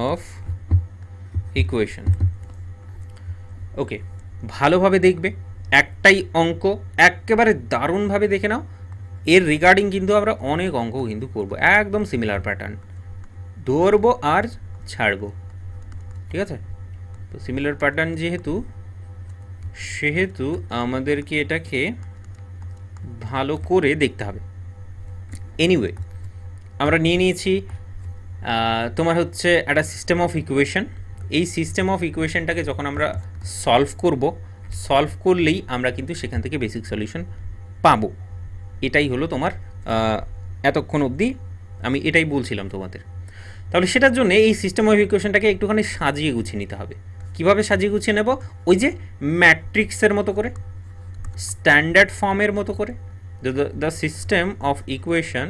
of equation. ওকে, ভালোভাবে দেখবে, একটাই অঙ্ক, একেবারে দারুণভাবে দেখে নাও। এর রিগার্ডিং কিন্তু আমরা অনেক অঙ্ক কিন্তু করবো, একদম সিমিলার প্যাটার্ন, ধরবো আর ছাড়বো। ঠিক আছে, তো সিমিলার প্যাটার্ন সেহেতু আমাদেরকে এটাকে ভালো করে দেখতে হবে। এনিওয়ে, আমরা নিয়ে নিয়েছি তোমার হচ্ছে একটা সিস্টেম অফ ইকুয়েশন। এই সিস্টেম অফ ইকুয়েশনটাকে যখন আমরা সলভ করলেই আমরা কিন্তু সেখান থেকে বেসিক সলিউশন পাবো। এটাই হলো তোমার এতক্ষণ অবধি আমি এটাই বলছিলাম তোমাদের। তাহলে সেটার জন্য এই সিস্টেম অফ ইকুয়েশনটাকে একটুখানি সাজিয়ে গুছিয়ে নিতে হবে। কিভাবে সাজিয়ে গুছিয়ে নেব? ওই যে ম্যাট্রিক্সের মতো করে, স্ট্যান্ডার্ড ফর্মের মতো করে। The system of equation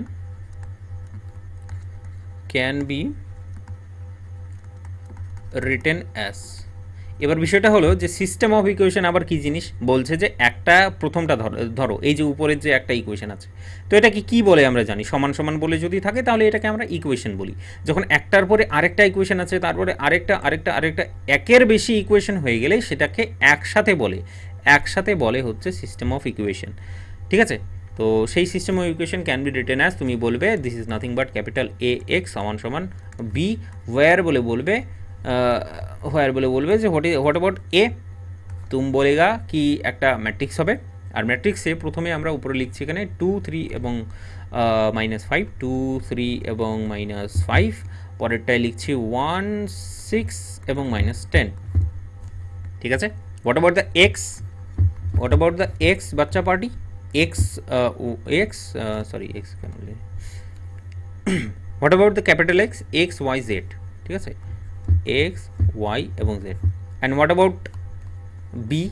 can be written as, এবার বিষয়টা হলো যে সিস্টেম অফ ইকুয়েশন আবার কি জিনিস বলছে, যে একটা প্রথমটা ধরো এই যে উপরের যে একটা ইকুয়েশন আছে, তো এটাকে কি বলে আমরা জানি, সমান সমান বলে যদি থাকে তাহলে এটাকে আমরা ইকুয়েশন বলি। যখন একটার পরে আরেকটা ইকুয়েশন আছে, তারপরে আরেকটা একের বেশি ইকুয়েশন হয়ে গেলে সেটাকে একসাথে বলে হচ্ছে সিস্টেম অফ ইকুয়েশন। ঠিক আছে, তো সেই system of equation can be written as, তুমি বলবে this is nothing but capital A x সমান বি, হোয়ার বলে বলবে যে হোয়াট অ্যাবাউট এ, তুম বলেগা কি একটা ম্যাট্রিক্স হবে। আর ম্যাট্রিক্সে প্রথমে আমরা উপরে লিখছি এখানে 2 3 এবং -5, 2 3 এবং -5, পরেরটায় লিখছি 1 6 এবং -10। ঠিক আছে, হোয়াট অ্যাবাউট দ্য এক্স বাচ্চা party, what about the capital X Y Z. ঠিক আছে, এক্স ওয়াই এবং Z. And what about B?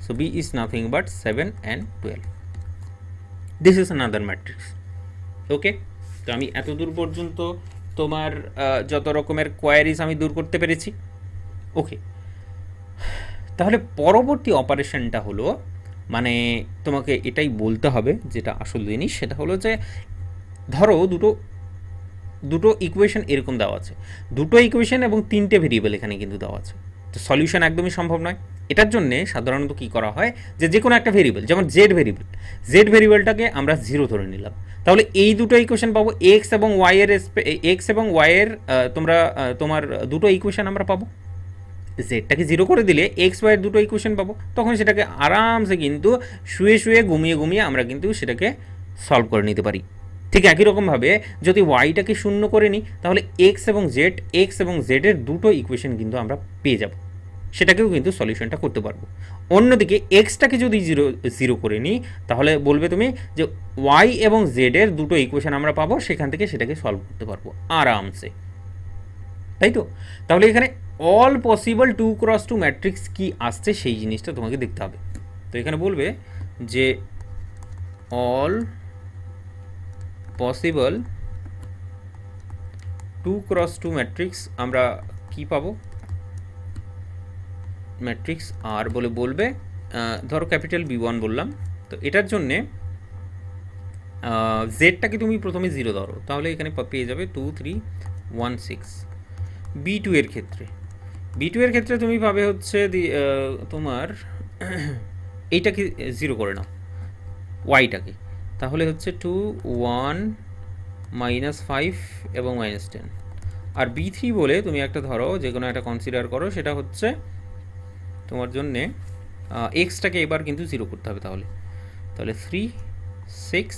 So B is nothing but 7 and 12. This is another matrix. Okay, তো আমি এতদূর পর্যন্ত তোমার যত রকমের কোয়ারিজ আমি দূর করতে পেরেছি। ওকে, তাহলে পরবর্তী অপারেশনটা হলো, মানে তোমাকে এটাই বলতে হবে যেটা আসল জিনিস, সেটা হলো যে ধরো দুটো ইকুয়েশন এরকম দেওয়া আছে, দুটো ইকুয়েশন এবং 3টে ভেরিয়েবল এখানে কিন্তু দেওয়া আছে। তো সলিউশন একদমই সম্ভব নয়। এটার জন্যে সাধারণত কী করা হয়, যে কোনো একটা ভেরিয়েবল, যেমন জেড ভেরিয়েবলটাকে আমরা 0 ধরে নিলাম, তাহলে এই দুটো ইকুয়েশন পাবো, এক্স এবং ওয়াইয়ের তোমার দুটো ইকুয়েশন আমরা পাবো। জেডটাকে 0 করে দিলে এক্স ওয়াইয়ের দুটো ইকুয়েশন পাবো, তখন সেটাকে আরামসে কিন্তু শুয়ে ঘুমিয়ে আমরা কিন্তু সেটাকে সলভ করে নিতে পারি। ঠিক একই রকমভাবে যদি ওয়াইটাকে 0 করে নিই তাহলে এক্স এবং জেডের দুটো ইকুয়েশন কিন্তু আমরা পেয়ে যাব, সেটাকেও কিন্তু সলিউশনটা করতে পারবো। অন্যদিকে এক্সটাকে যদি 0 করে নিই তাহলে বলবে তুমি যে ওয়াই এবং জেডের দুটো ইকুয়েশন আমরা পাবো, সেখান থেকে সেটাকে সলভ করতে পারবো আরামসে, তাই তো? তাহলে এখানে অল পসিবল 2x2 ম্যাট্রিক্স কি আসছে সেই জিনিসটা তোমাকে দেখতে হবে। তো এখানে বলবে যে অল পসিবল 2x2 ম্যাট্রিক্স আমরা কি পাবো, ম্যাট্রিক্স আর বলে বলবে, ধরো ক্যাপিটাল B1 বললাম, তো এটার জন্যে জেডটাকে তুমি প্রথমে 0 ধরো, তাহলে এখানে পেয়ে যাবে 2 3 1 6। B2 এর ক্ষেত্রে তুমি পাবে হচ্ছে তোমার এইটাকে 0 করে নাও ওয়াইটাকে, তাহলে হচ্ছে 2 1 -5 এবং -10। আর B3 বলে তুমি একটা ধরো যে কোনো একটা কনসিডার করো, সেটা হচ্ছে তোমার জন্যে এক্সটাকে এবার কিন্তু 0 করতে হবে, তাহলে 3 6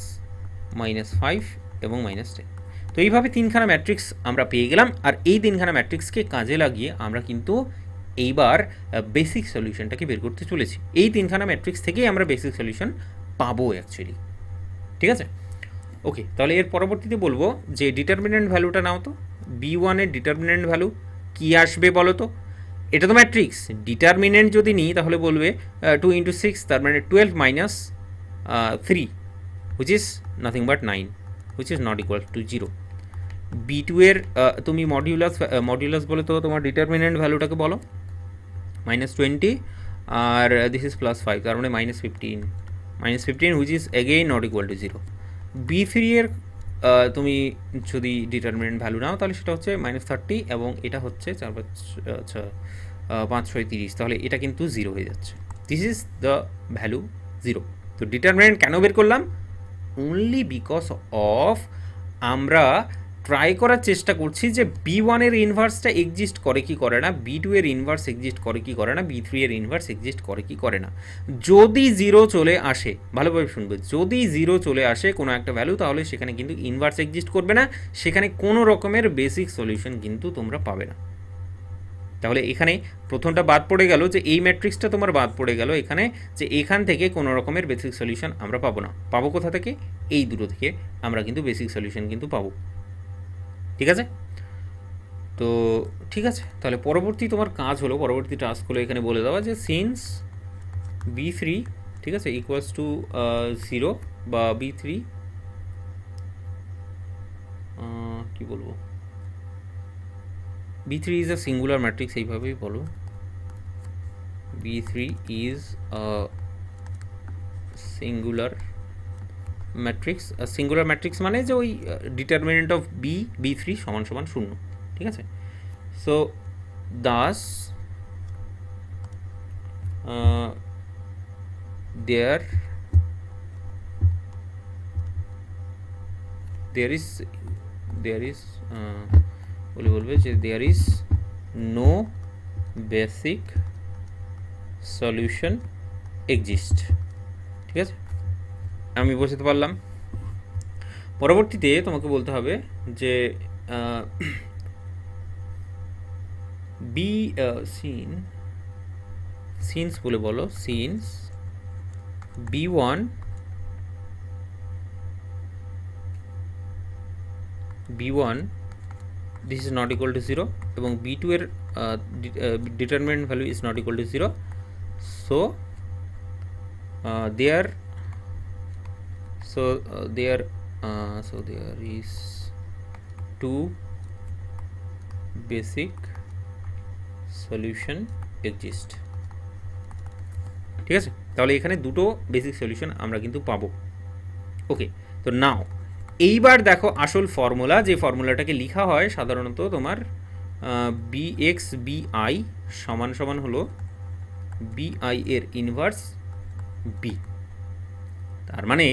-5 এবং -10। তো এইভাবে তিনখানা ম্যাট্রিক্স আমরা পেয়ে গেলাম, আর এই তিনখানা ম্যাট্রিক্সকে কাজে লাগিয়ে আমরা কিন্তু এইবার বেসিক সলিউশনটাকে বের করতে চলেছি। এই তিনখানা ম্যাট্রিক্স থেকেই আমরা বেসিক সলিউশন পাবো অ্যাকচুয়ালি, ঠিক আছে। ওকে, তাহলে এর পরবর্তীতে বলবো যে ডিটারমিনেন্ট ভ্যালুটা নাও তো। B1 এর ডিটারমিনেন্ট ভ্যালু কি আসবে বলো তো? এটা তো ম্যাট্রিক্স, ডিটারমিনেন্ট যদি নিই তাহলে বলবে 2 × 6, তার মানে 12 - 3 which is nothing but 9, which is not equal to 0। B2 এর তুমি মডিউলাস বলে তো তোমার ডিটারমিনেন্ট ভ্যালুটাকে বলো -20, আর দিস ইজ +5, তার মানে -15 which is again not equal to 0। B3 এর তুমি যদি ডিটারমিনেন্ট ভ্যালু নাও তাহলে সেটা হচ্ছে -30, এবং এটা হচ্ছে 4 5 6 30, তাহলে এটা কিন্তু 0 হয়ে যাচ্ছে। This is the value 0। তো ডিটারমিনেন্ট কেন বের করলাম? অনলি বিকজ অফ আমরা ট্রাই করার চেষ্টা করছি যে B1 এর ইনভার্সটা এক্সিস্ট করে কি করে না, B2 এর ইনভার্স এক্সিস্ট করে কি করে না, B3 এর ইনভার্স এক্সিস্ট করে কি করে না। যদি 0 চলে আসে, ভালোভাবে শুনবে, যদি 0 চলে আসে কোনো একটা ভ্যালু, তাহলে সেখানে কিন্তু ইনভার্স এক্সিস্ট করবে না, সেখানে কোনো রকমের বেসিক সলিউশন কিন্তু তোমরা পাবে না। তাহলে এখানে প্রথমটা বাদ পড়ে গেল, যে এই ম্যাট্রিক্সটা তোমার বাদ পড়ে গেল এখানে, যে এখান থেকে কোনো রকমের বেসিক সলিউশন আমরা পাবো না। পাবো কোথা থেকে? এই দুটো থেকে আমরা কিন্তু বেসিক সলিউশন কিন্তু পাবো, ঠিক আছে। তো ঠিক আছে, তাহলে পরবর্তী তোমার কাজ হলো, পরবর্তী টাস্ক হলো এখানে বলে দেওয়া যে সিন্স B3, ঠিক আছে, ইকুয়ালস টু 0 বা B3 কি বলবো, B3 is a singular matrix, এইভাবেই বলো। B3 is a singular matrix। Singular matrix মানে যে ওই ডিটারমিনেন্ট অফ B3 = 0, ঠিক আছে। সো দাস there is বলবে যে there is no basic solution exist, ঠিক আছে। আমি বোঝাতে পারলাম। পরবর্তীতে তোমাকে বলতে হবে যে সিন্স বলে বলো, since B1 this is not equal to 0 এবং B2 এর determinant value is not equal to 0, so there is two basic solution exist, ঠিক আছে। তাহলে এখানে দুটো বেসিক সলিউশন আমরা কিন্তু পাবো। ওকে, তো নাও এইবার দেখো আসল ফর্মুলা, যে ফর্মুলাটাকে লেখা হয় সাধারণত তোমার BxBi সমান হলো BI এর ইনভার্স B। তার মানে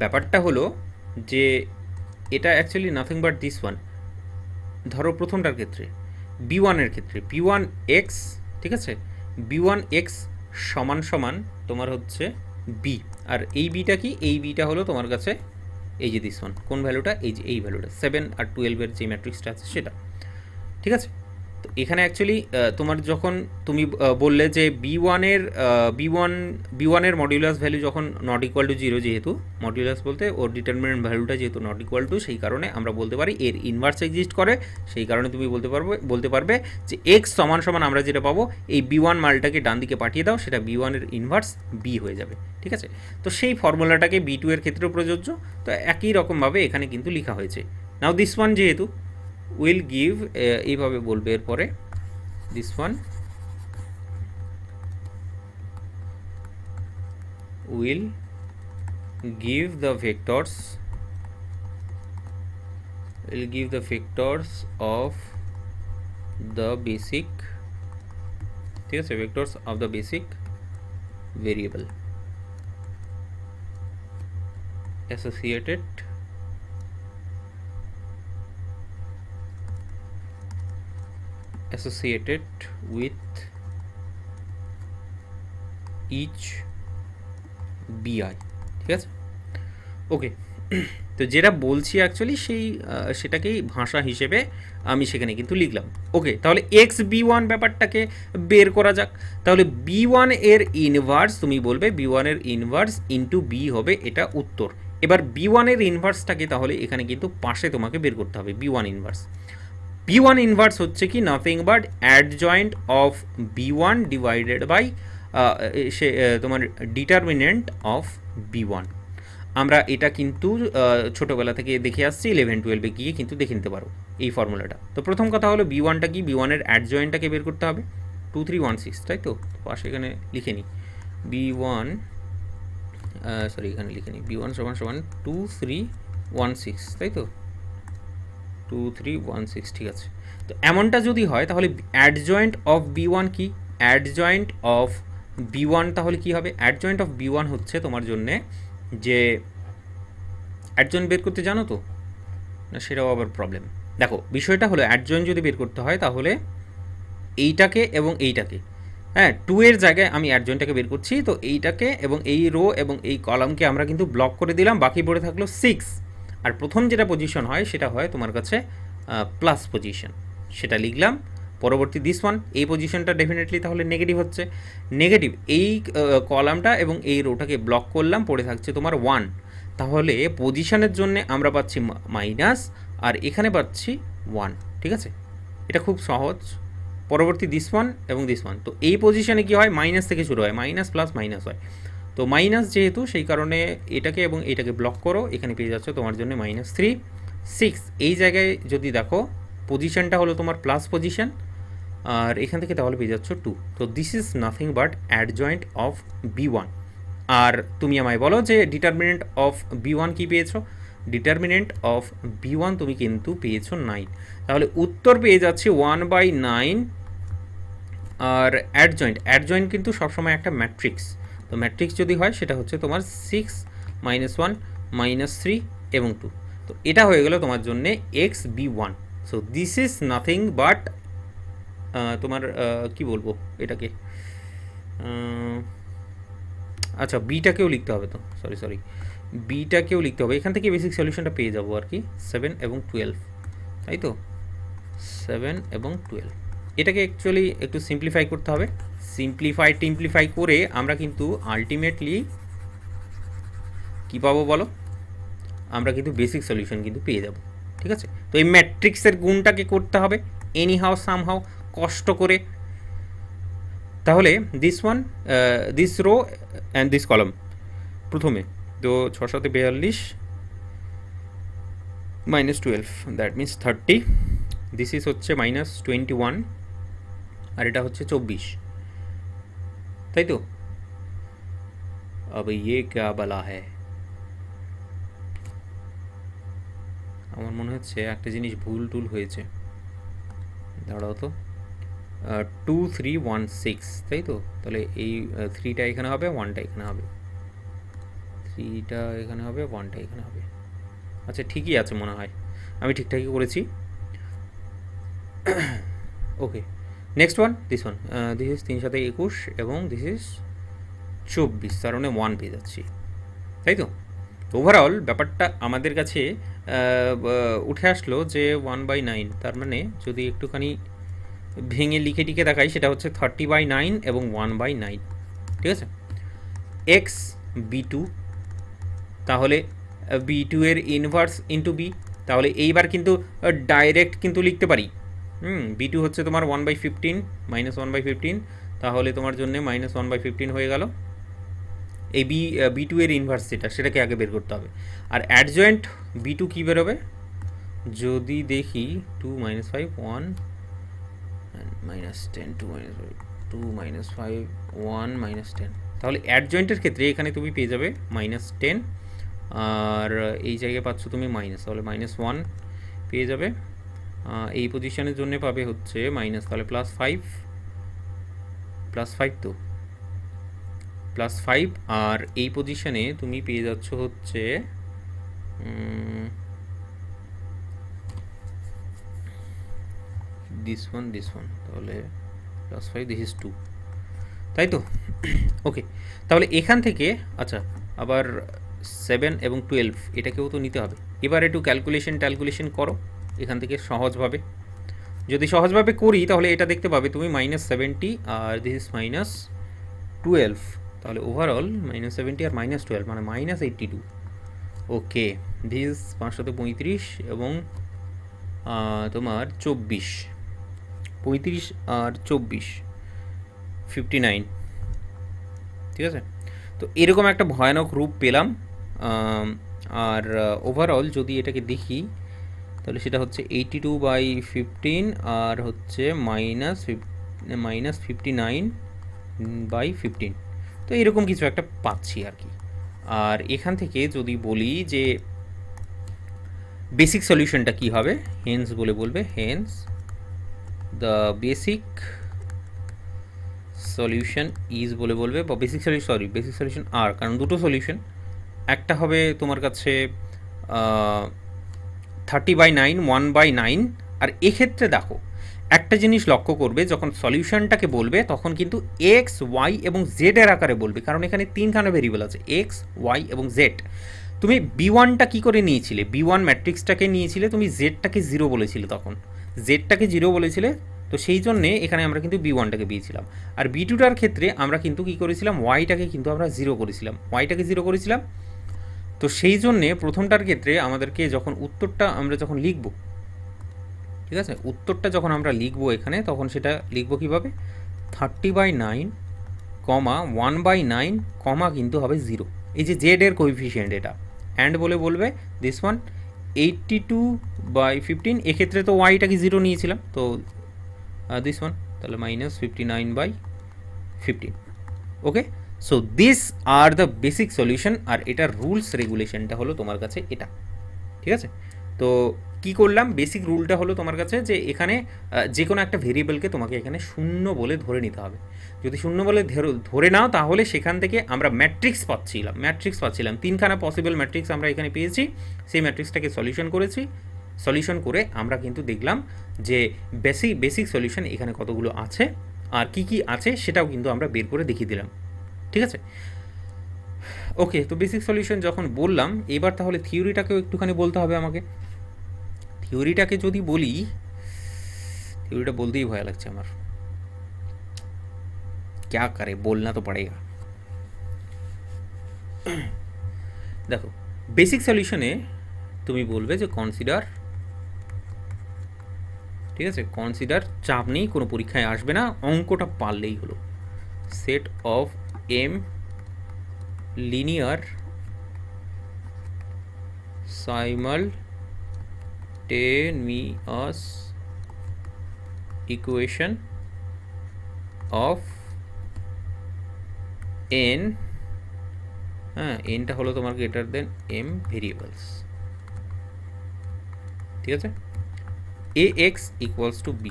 ব্যাপারটা হলো যে এটা actually nothing but this one. ধরো প্রথমটার ক্ষেত্রে B1 এর ক্ষেত্রে B1x, ঠিক আছে, B1x সমান তোমার হচ্ছে B, আর এই বিটা কি, এই বিটা হলো তোমার কাছে এই যে দিস ওয়ান, কোন ভ্যালুটা, এই যে এই ভ্যালুটা 7 আর 12 এর যে ম্যাট্রিক্সটা আছে সেটা, ঠিক আছে। তো এখানে অ্যাকচুয়ালি তোমার যখন তুমি বললে যে বি ওয়ানের মডিউলাস ভ্যালু যখন নট ইকুয়াল টু জিরো, যেহেতু মডিউলাস বলতে ওর ডিটারমিনেন্ট ভ্যালুটা যেহেতু নট ইকুয়াল টু, সেই কারণে আমরা বলতে পারি এর ইনভার্স এক্সিস্ট করে। সেই কারণে তুমি বলতে পারবে যে এক্স সমান সমান আমরা যেটা পাবো, এই বি ওয়ান মালটাকে ডান দিকে পাঠিয়ে দাও, সেটা বি ওয়ানের ইনভার্স বি হয়ে যাবে। ঠিক আছে, তো সেই ফর্মুলাটাকে বি টু এর ক্ষেত্রেও প্রযোজ্য। তো একই রকমভাবে এখানে কিন্তু লেখা হয়েছে। নাও দিস ওয়ান যেহেতু will give এইভাবে বলবে এরপরে, this one will give the vectors of the basic, ঠিক আছে, vectors of the basic variable associated with each bi, ঠিক আছে। ওকে, তো যেটা বলছি অ্যাকচুয়ালি সেটাকেই ভাষা হিসেবে আমি সেখানে কিন্তু লিখলাম। ওকে, তাহলে এক্স বি ওয়ান ব্যাপারটাকে বের করা যাক। তাহলে বি ওয়ান এর ইনভার্স, তুমি বলবে বি ওয়ানের ইনভার্স ইন্টু বি হবে, এটা উত্তর। এবার বি ওয়ানের ইনভার্সটাকে তাহলে এখানে কিন্তু পাশে তোমাকে বের করতে হবে। B one inverse, B one inverse হচ্ছে কি nothing but adjoint of B one divided by তোমার ডিটারমিনেন্ট অফ বি ওয়ান। আমরা এটা কিন্তু ছোটোবেলা থেকে দেখে আসছি, 11-12 গিয়ে কিন্তু দেখে নিতে পারো এই ফর্মুলাটা। তো প্রথম কথা হলো বি ওয়ানটা কি, বি ওয়ানের অ্যাডজয়েন্টটাকে বের করতে হবে, 2316, তাই তো। পাশে এখানে লিখে নিই বি ওয়ান, সরি এখানে লিখে নিই বি ওয়ান সমান সমান 2316, তাই তো, 2316, ঠিক আছে। তো এমনটা যদি হয় তাহলে অ্যাডজয়েন্ট অফ বি ওয়ান কি, অ্যাডজয়েন্ট অফ বি ওয়ান তাহলে কী হবে, অ্যাডজয়েন্ট অফ বি ওয়ান হচ্ছে তোমার জন্যে যে অ্যাডজয়েন্ট বের করতে জানো তো না, সেটাও আবার প্রবলেম। দেখো বিষয়টা হলো অ্যাডজয়েন্ট যদি বের করতে হয় তাহলে এইটাকে এবং এইটাকে, হ্যাঁ, 2 এর জায়গায় আমি অ্যাডজয়েন্টটাকে বের করছি, তো এইটাকে এবং এই রো এবং এই কলামকে আমরা কিন্তু ব্লক করে দিলাম, বাকি পড়ে থাকলো 6। আর প্রথম যেটা পজিশন হয় সেটা হয় তোমার কাছে প্লাস পজিশন, সেটা লিখলাম। পরবর্তী দিস ওয়ান, এই পজিশনটা ডেফিনেটলি তাহলে নেগেটিভ হচ্ছে, নেগেটিভ এই কলামটা এবং এই রোটাকে ব্লক করলাম, পড়ে থাকছে তোমার 1। তাহলে পজিশনের জন্য আমরা পাচ্ছি মাইনাস, আর এখানে পাচ্ছি 1, ঠিক আছে, এটা খুব সহজ। পরবর্তী দিস ওয়ান এবং দিস ওয়ান, তো এই পজিশনে কি হয়, মাইনাস থেকে শুরু হয়, মাইনাস প্লাস মাইনাস হয়। তো মাইনাস যেহেতু, সেই কারণে এটাকে এবং এটাকে ব্লক করো, এখানে পেয়ে যাচ্ছ তোমার জন্য -3, 6। এই জায়গায় যদি দেখো পজিশনটা হলো তোমার প্লাস পজিশন, আর এখান থেকে তাহলে পেয়ে যাচ্ছ 2। তো this is nothing but adjoint of B one. আর তুমি আমায় বলো যে ডিটারমিনেন্ট অফ বি ওয়ান কী পেয়েছো, ডিটারমিনেন্ট অফ বি ওয়ান তুমি কিন্তু পেয়েছো 9। তাহলে উত্তর পেয়ে যাচ্ছে 1/9। আর অ্যাডজয়েন্ট কিন্তু সবসময় একটা ম্যাট্রিক্স, তো ম্যাট্রিক্স যদি হয় সেটা হচ্ছে তোমার 6 -1 -3 এবং 2। তো এটা হয়ে গেল তোমার জন্য X B one. So this is nothing but তোমার কি বলবো এটাকে, আচ্ছা বিটাকেও লিখতে হবে, তো সরি বিটাকেও লিখতে হবে, এখান থেকে বেসিক সলিউশনটা পেয়ে যাবো আর কি, 7 এবং 12, তাই তো, 7 এবং 12। এটাকে অ্যাকচুয়ালি একটু সিম্পলিফাই করতে হবে, টিম্পলিফাই করে আমরা কিন্তু আলটিমেটলি কী পাবো বলো, আমরা কিন্তু বেসিক সলিউশন কিন্তু পেয়ে যাব, ঠিক আছে। তো এই ম্যাট্রিক্সের গুণটাকে করতে হবে এনি হাউ সাম হাউ, কষ্ট করে। তাহলে this one, this rho and this column প্রথমে, তো 6 7 42 -12, দ্যাট মিনস 30। দিস ইজ হচ্ছে -21, আর এটা হচ্ছে 24, তাই তো। अब ये क्या बला है, আমার মনে হচ্ছে একটা জিনিস ভুল টুল হয়েছে, দাঁড়াও তো, 2316, তাই তো। তাহলে এই 3টা এখানে হবে, 1টা এখানে হবে, 3টা এখানে হবে, 1টা এখানে হবে। আচ্ছা ঠিকই আছে মনে হয়, আমি ঠিকঠাকই করেছি। Okay, next one, this one, this is 3 7 21 এবং দিস ইজ 24, তার মানে 1 পেয়ে যাচ্ছি, তাই তো। ওভারঅল ব্যাপারটা আমাদের কাছে উঠে আসলো যে 1/9, তার মানে যদি একটুখানি ভেঙে লিখে টিকে দেখাই, সেটা হচ্ছে 30/9 এবং 1/9, ঠিক আছে। এক্স বি টু, তাহলে বি টু এর ইনভার্স ইন্টু বি, তাহলে এইবার কিন্তু ডাইরেক্ট কিন্তু লিখতে পারি। বি টু হচ্ছে তোমার 1/15 -1/15, তাহলে তোমার জন্য -1/15 হয়ে গেল। এই বি টু এর ইনভার্স যেটা, সেটাকে আগে বের করতে হবে। আর অ্যাডজয়েন্ট বি টু কী বেরোবে যদি দেখি, 2 - 5 1 -10, 2 - 5 1 -10, তাহলে অ্যাডজয়েন্টের ক্ষেত্রে এখানে তুমি পেয়ে যাবে -10, আর এই জায়গায় পাচ্ছ তুমি মাইনাস, তাহলে -1 পেয়ে যাবে। এই পজিশনের জন্য পাবে হচ্ছে মাইনাস, তাহলে +5 তো +5, আর এই পজিশনে তুমি পেয়ে যাচ্ছ হচ্ছে দিস ওয়ান, তাহলে +5, দিস ইজ 2, তাই তো। ওকে, তাহলে এখান থেকে আচ্ছা আবার 7 এবং 12 এটাকেও তো নিতে হবে। এবার একটু ক্যালকুলেশন করো এখান থেকে সহজভাবে। যদি সহজভাবে করি তাহলে এটা দেখতে পাবে তুমি -70 আর দিস ইজ -12, তাহলে ওভারঅল -70 আর -12 মানে -82। ওকে, দিস 535 এবং তোমার 24, 35 আর 24 59, ঠিক আছে। তো এরকম একটা ভয়ানক রূপ পেলাম। আর ওভারঅল যদি এটাকে দেখি তাহলে সেটা হচ্ছে 82/15 আর হচ্ছে -59/15, তো এরকম কিছু একটা পাচ্ছি আর কি। আর এখান থেকে যদি বলি যে বেসিক সলিউশনটা কি হবে, হেন্স বলে বলবে, hence the basic solution is বলে বলবে, বা বেসিক সলিউশন আর, কারণ দুটো সলিউশন, একটা হবে তোমার কাছে 30/9 1/9, আর এক্ষেত্রে দেখো একটা জিনিস লক্ষ্য করবে, যখন সলিউশনটাকে বলবে তখন কিন্তু এক্স ওয়াই এবং জেড এর আকারে বলবে, কারণ এখানে তিনখানা ভেরিয়েবল আছে, এক্স ওয়াই এবং জেড। তুমি বি1টা কী করে নিয়েছিলে, বি1 ম্যাট্রিক্সটাকে নিয়েছিলে, তুমি জেডটাকে 0 বলেছিলে, তখন জেডটাকে 0 বলেছিলে, তো সেই জন্যে এখানে আমরা কিন্তু বি1টাকে পেয়েছিলাম। আর বি2টার ক্ষেত্রে আমরা কিন্তু কী করেছিলাম, ওয়াইটাকে কিন্তু আমরা 0 করেছিলাম, তো সেই জন্যে প্রথমটার ক্ষেত্রে আমাদেরকে যখন উত্তরটা আমরা যখন লিখব, ঠিক আছে, উত্তরটা যখন আমরা লিখব এখানে, তখন সেটা লিখব কীভাবে, 30/9, 1/9, কিন্তু হবে 0, এই যে জেড এর কোএফিসিয়েন্ট এটা, অ্যান্ড বলে বলবে দিস ওয়ান 82/15, এক্ষেত্রে তো ওয়াইটাকে 0 নিয়েছিলাম, তো দিস ওয়ান, তাহলে -59/15। Okay, so this are the basic solution, আর এটার রুলস রেগুলেশনটা হলো তোমার কাছে এটা, ঠিক আছে। তো কি করলাম, বেসিক রুলটা হলো তোমার কাছে যে এখানে যে কোনো একটা ভেরিয়েবলকে তোমাকে এখানে 0 বলে ধরে নিতে হবে। যদি 0 বলে ধরে নাও তাহলে সেখান থেকে আমরা ম্যাট্রিক্স পাচ্ছিলাম, তিনখানা পসিবল ম্যাট্রিক্স আমরা এখানে পেয়েছি, সেই ম্যাট্রিক্সটাকে সলিউশন করে আমরা কিন্তু দেখলাম যে বেসিক সলিউশন এখানে কতগুলো আছে আর কি আছে সেটাও কিন্তু আমরা বের করে দেখিয়ে দিলাম, ঠিক আছে। ওকে, তো বেসিক সলিউশন যখন বললাম, এবার তাহলে থিওরিটাকেও একটুখানি বলতে হবে আমাকে। থিওরিটাকে যদি বলি, থিওরিটা বলতেই ভয় লাগছে আমার, क्या करे, बोलना तो पड़ेगा। দেখো বেসিক সলিউশনে তুমি বলবে যে কনসিডার, ঠিক আছে, কনসিডার, চাপ নেই, কোনো পরীক্ষায় আসবে না, অঙ্কটা পারলেই হলো, set of M linear simultaneous equation of n, হ্যাঁ এনটা হলো তোমার গ্রেটার দেন m ভেরিয়েবলস, ঠিক আছে, ax equals to b,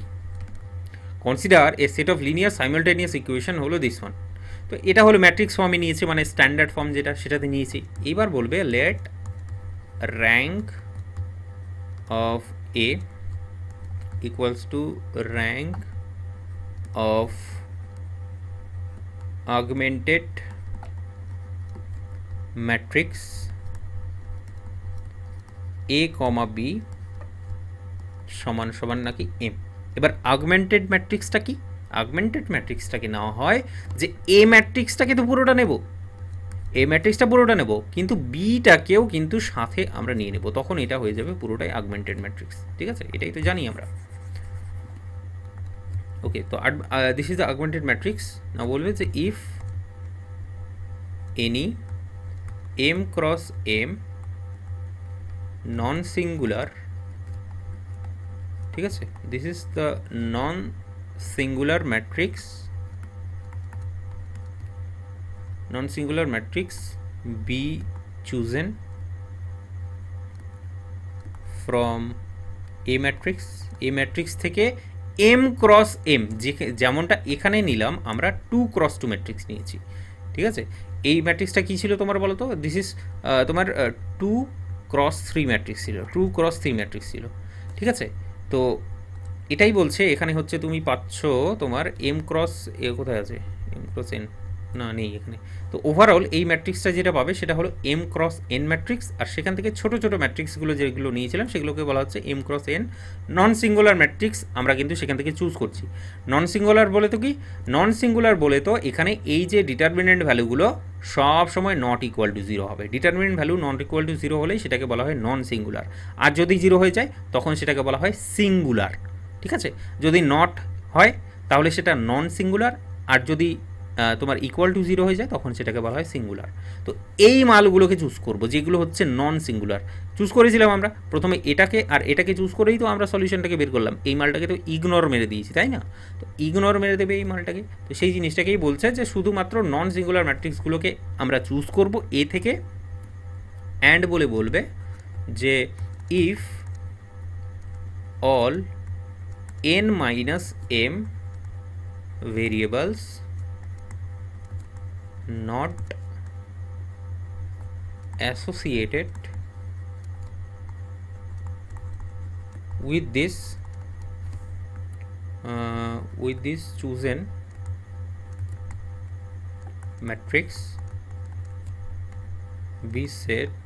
consider A set of linear simultaneous equation হলো দিস ওয়ান। তো এটা হলো ম্যাট্রিক্স ফর্মে নিয়েছে, মানে স্ট্যান্ডার্ড ফর্ম যেটা সেটাতে নিয়েছি। এবার বলবে let rank of A equals to rank of augmented matrix a, b সমান সমান নাকি m, এবার আগমেন্টেড ম্যাট্রিক্সটা কি? আগমেন্টেড ম্যাট্রিক্সটাকে নেওয়া হয় যে এ ম্যাট্রিক্সটাকে তো পুরোটা নেব, এ ম্যাট্রিক্সটা পুরোটা নেব, কিন্তু বিটাকেও কিন্তু সাথে আমরা নিয়ে নেব, তখন এটা হয়ে যাবে পুরোটাই আগমেন্টেড ম্যাট্রিক্স। ঠিক আছে, এটাই তো জানি আমরা। ওকে, তো this is the augmented matrix. না বলবে যে if any M cross M non singular, ঠিক আছে, this is the non singular matrix, non singular matrix B chosen from A matrix, A matrix থেকে এম ক্রস এম, যেমনটা এখানে নিলাম আমরা 2 ক্রস 2 ম্যাট্রিক্স নিয়েছি। ঠিক আছে, এই ম্যাট্রিক্সটা কী ছিল তোমার বলো তো? দিস ইজ তোমার 2 ক্রস 3 ম্যাট্রিক্স ছিল, 2 ক্রস 3 ম্যাট্রিক্স ছিল। ঠিক আছে, তো এটাই বলছে এখানে হচ্ছে তুমি পাচ্ছ তোমার এম ক্রস এ, কোথায় আছে এম ক্রস এন, না নেই এখানে। তো ওভারঅল এই ম্যাট্রিক্সটা যেটা পাবে সেটা হলো এম ক্রস এন ম্যাট্রিক্স, আর সেখান থেকে ছোটো ছোটো ম্যাট্রিক্সগুলো যেগুলো নিয়েছিলাম সেগুলোকে বলা হচ্ছে M cross N non singular matrix. আমরা কিন্তু সেখান থেকে চুজ করছি। নন সিঙ্গুলার বলে তো কি? নন সিঙ্গুলার বলে তো এখানে এই যে ডিটারমিনেন্ট ভ্যালুগুলো সব সময় নট ইকুয়াল টু 0 হবে। Determinant value not equal to 0 হলেই সেটাকে বলা হয় নন সিঙ্গুলার, আর যদি 0 হয়ে যায় তখন সেটাকে বলা হয় সিঙ্গুলার। ঠিক আছে, যদি নট হয় তাহলে সেটা নন সিঙ্গুলার, আর যদি তোমার ইকুয়াল টু 0 হয়ে যায় তখন সেটাকে বলা হয় সিঙ্গুলার। তো এই মালগুলোকে চুজ করব যেগুলো হচ্ছে নন সিঙ্গুলার। চুজ করেছিলাম আমরা প্রথমে এটাকে, আর এটাকে চুজ করেই তো আমরা সলিউশনটাকে বের করলাম। এই মালটাকে তো ইগনোর মেরে দিয়েছি, তাই না? তো ইগনোর মেরে দেবে এই মালটাকে। তো সেই জিনিসটাকেই বলছে যে শুধুমাত্র নন সিঙ্গুলার ম্যাট্রিক্সগুলোকে আমরা চুজ করব এ থেকে, অ্যান্ড বলে বলবে যে if all n minus m variables not associated with this chosen matrix be set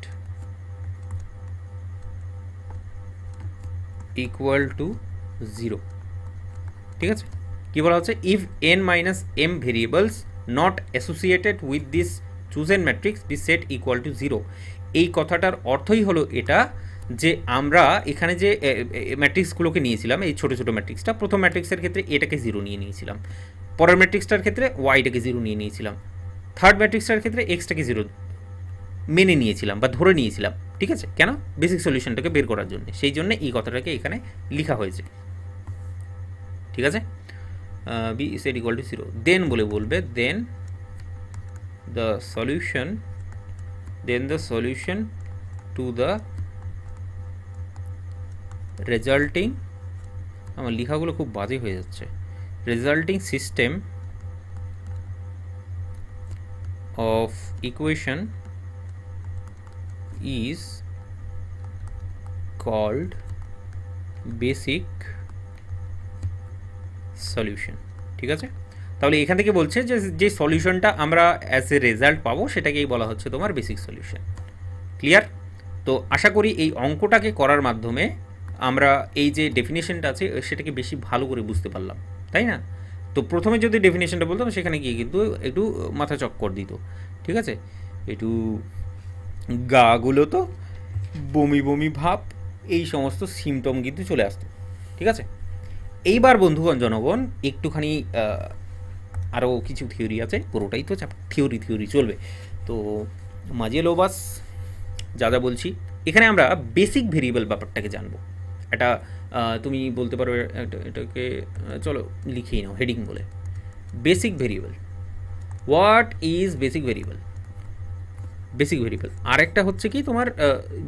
equal to 0। ঠিক আছে, কি বলা হচ্ছে? If n minus m variables not associated with this chosen matrix B set equal to 0। এই কথাটার অর্থই হলো এটা যে আমরা এখানে যে ম্যাট্রিক্সগুলোকে নিয়েছিলাম, এই ছোটো ছোটো ম্যাট্রিক্সটা, প্রথম ম্যাট্রিক্সের ক্ষেত্রে এটাকে 0 নিয়ে নিয়েছিলাম, পরের ম্যাট্রিক্সটার ক্ষেত্রে ওয়াইটাকে 0 নিয়ে নিয়েছিলাম, থার্ড ম্যাট্রিক্সটার ক্ষেত্রে এক্সটাকে 0 মেনে নিয়েছিলাম বা ধরে নিয়েছিলাম। ঠিক আছে, কেন? বেসিক সলিউশনটাকে বের করার জন্য, সেই জন্য এই কথাটাকে এখানে লেখা হয়েছে। ঠিক আছে, B set equal to 0, then বলে বলবে then the solution to the resulting, আমার লেখাগুলো খুব বাজে হয়ে যাচ্ছে, resulting system of equation is called basic solution। ঠিক আছে, তাহলে এখান থেকে বলছে যে সলিউশনটা আমরা অ্যাজ এ রেজাল্ট পাবো সেটাকেই বলা হচ্ছে তোমার বেসিক সলিউশন। ক্লিয়ার? তো আশা করি এই অঙ্কটাকে করার মাধ্যমে আমরা এই যে ডেফিনেশনটা আছে সেটাকে বেশি ভালো করে বুঝতে পারলাম, তাই না? তো প্রথমে যদি ডেফিনেশনটা বলতাম সেখানে গিয়ে কিন্তু একটু মাথা চক্কর দিত। ঠিক আছে, একটু গাগুলো তো বমি বমি ভাব, এই সমস্ত সিমটম কিন্তু চলে আসতো। ঠিক আছে, এইবার বন্ধুগণ জনগণ একটুখানি আরও কিছু থিওরি আছে, পুরোটাই তো থিওরি চলবে, তো মাঝে লোবাস যা যা বলছি এখানে আমরা বেসিক ভেরিয়েবল ব্যাপারটাকে জানবো। এটা তুমি বলতে পারো এটাকে চলো লিখেই নাও হেডিং বলে, basic variable. What is basic variable? Basic variable আরেকটা হচ্ছে কি তোমার,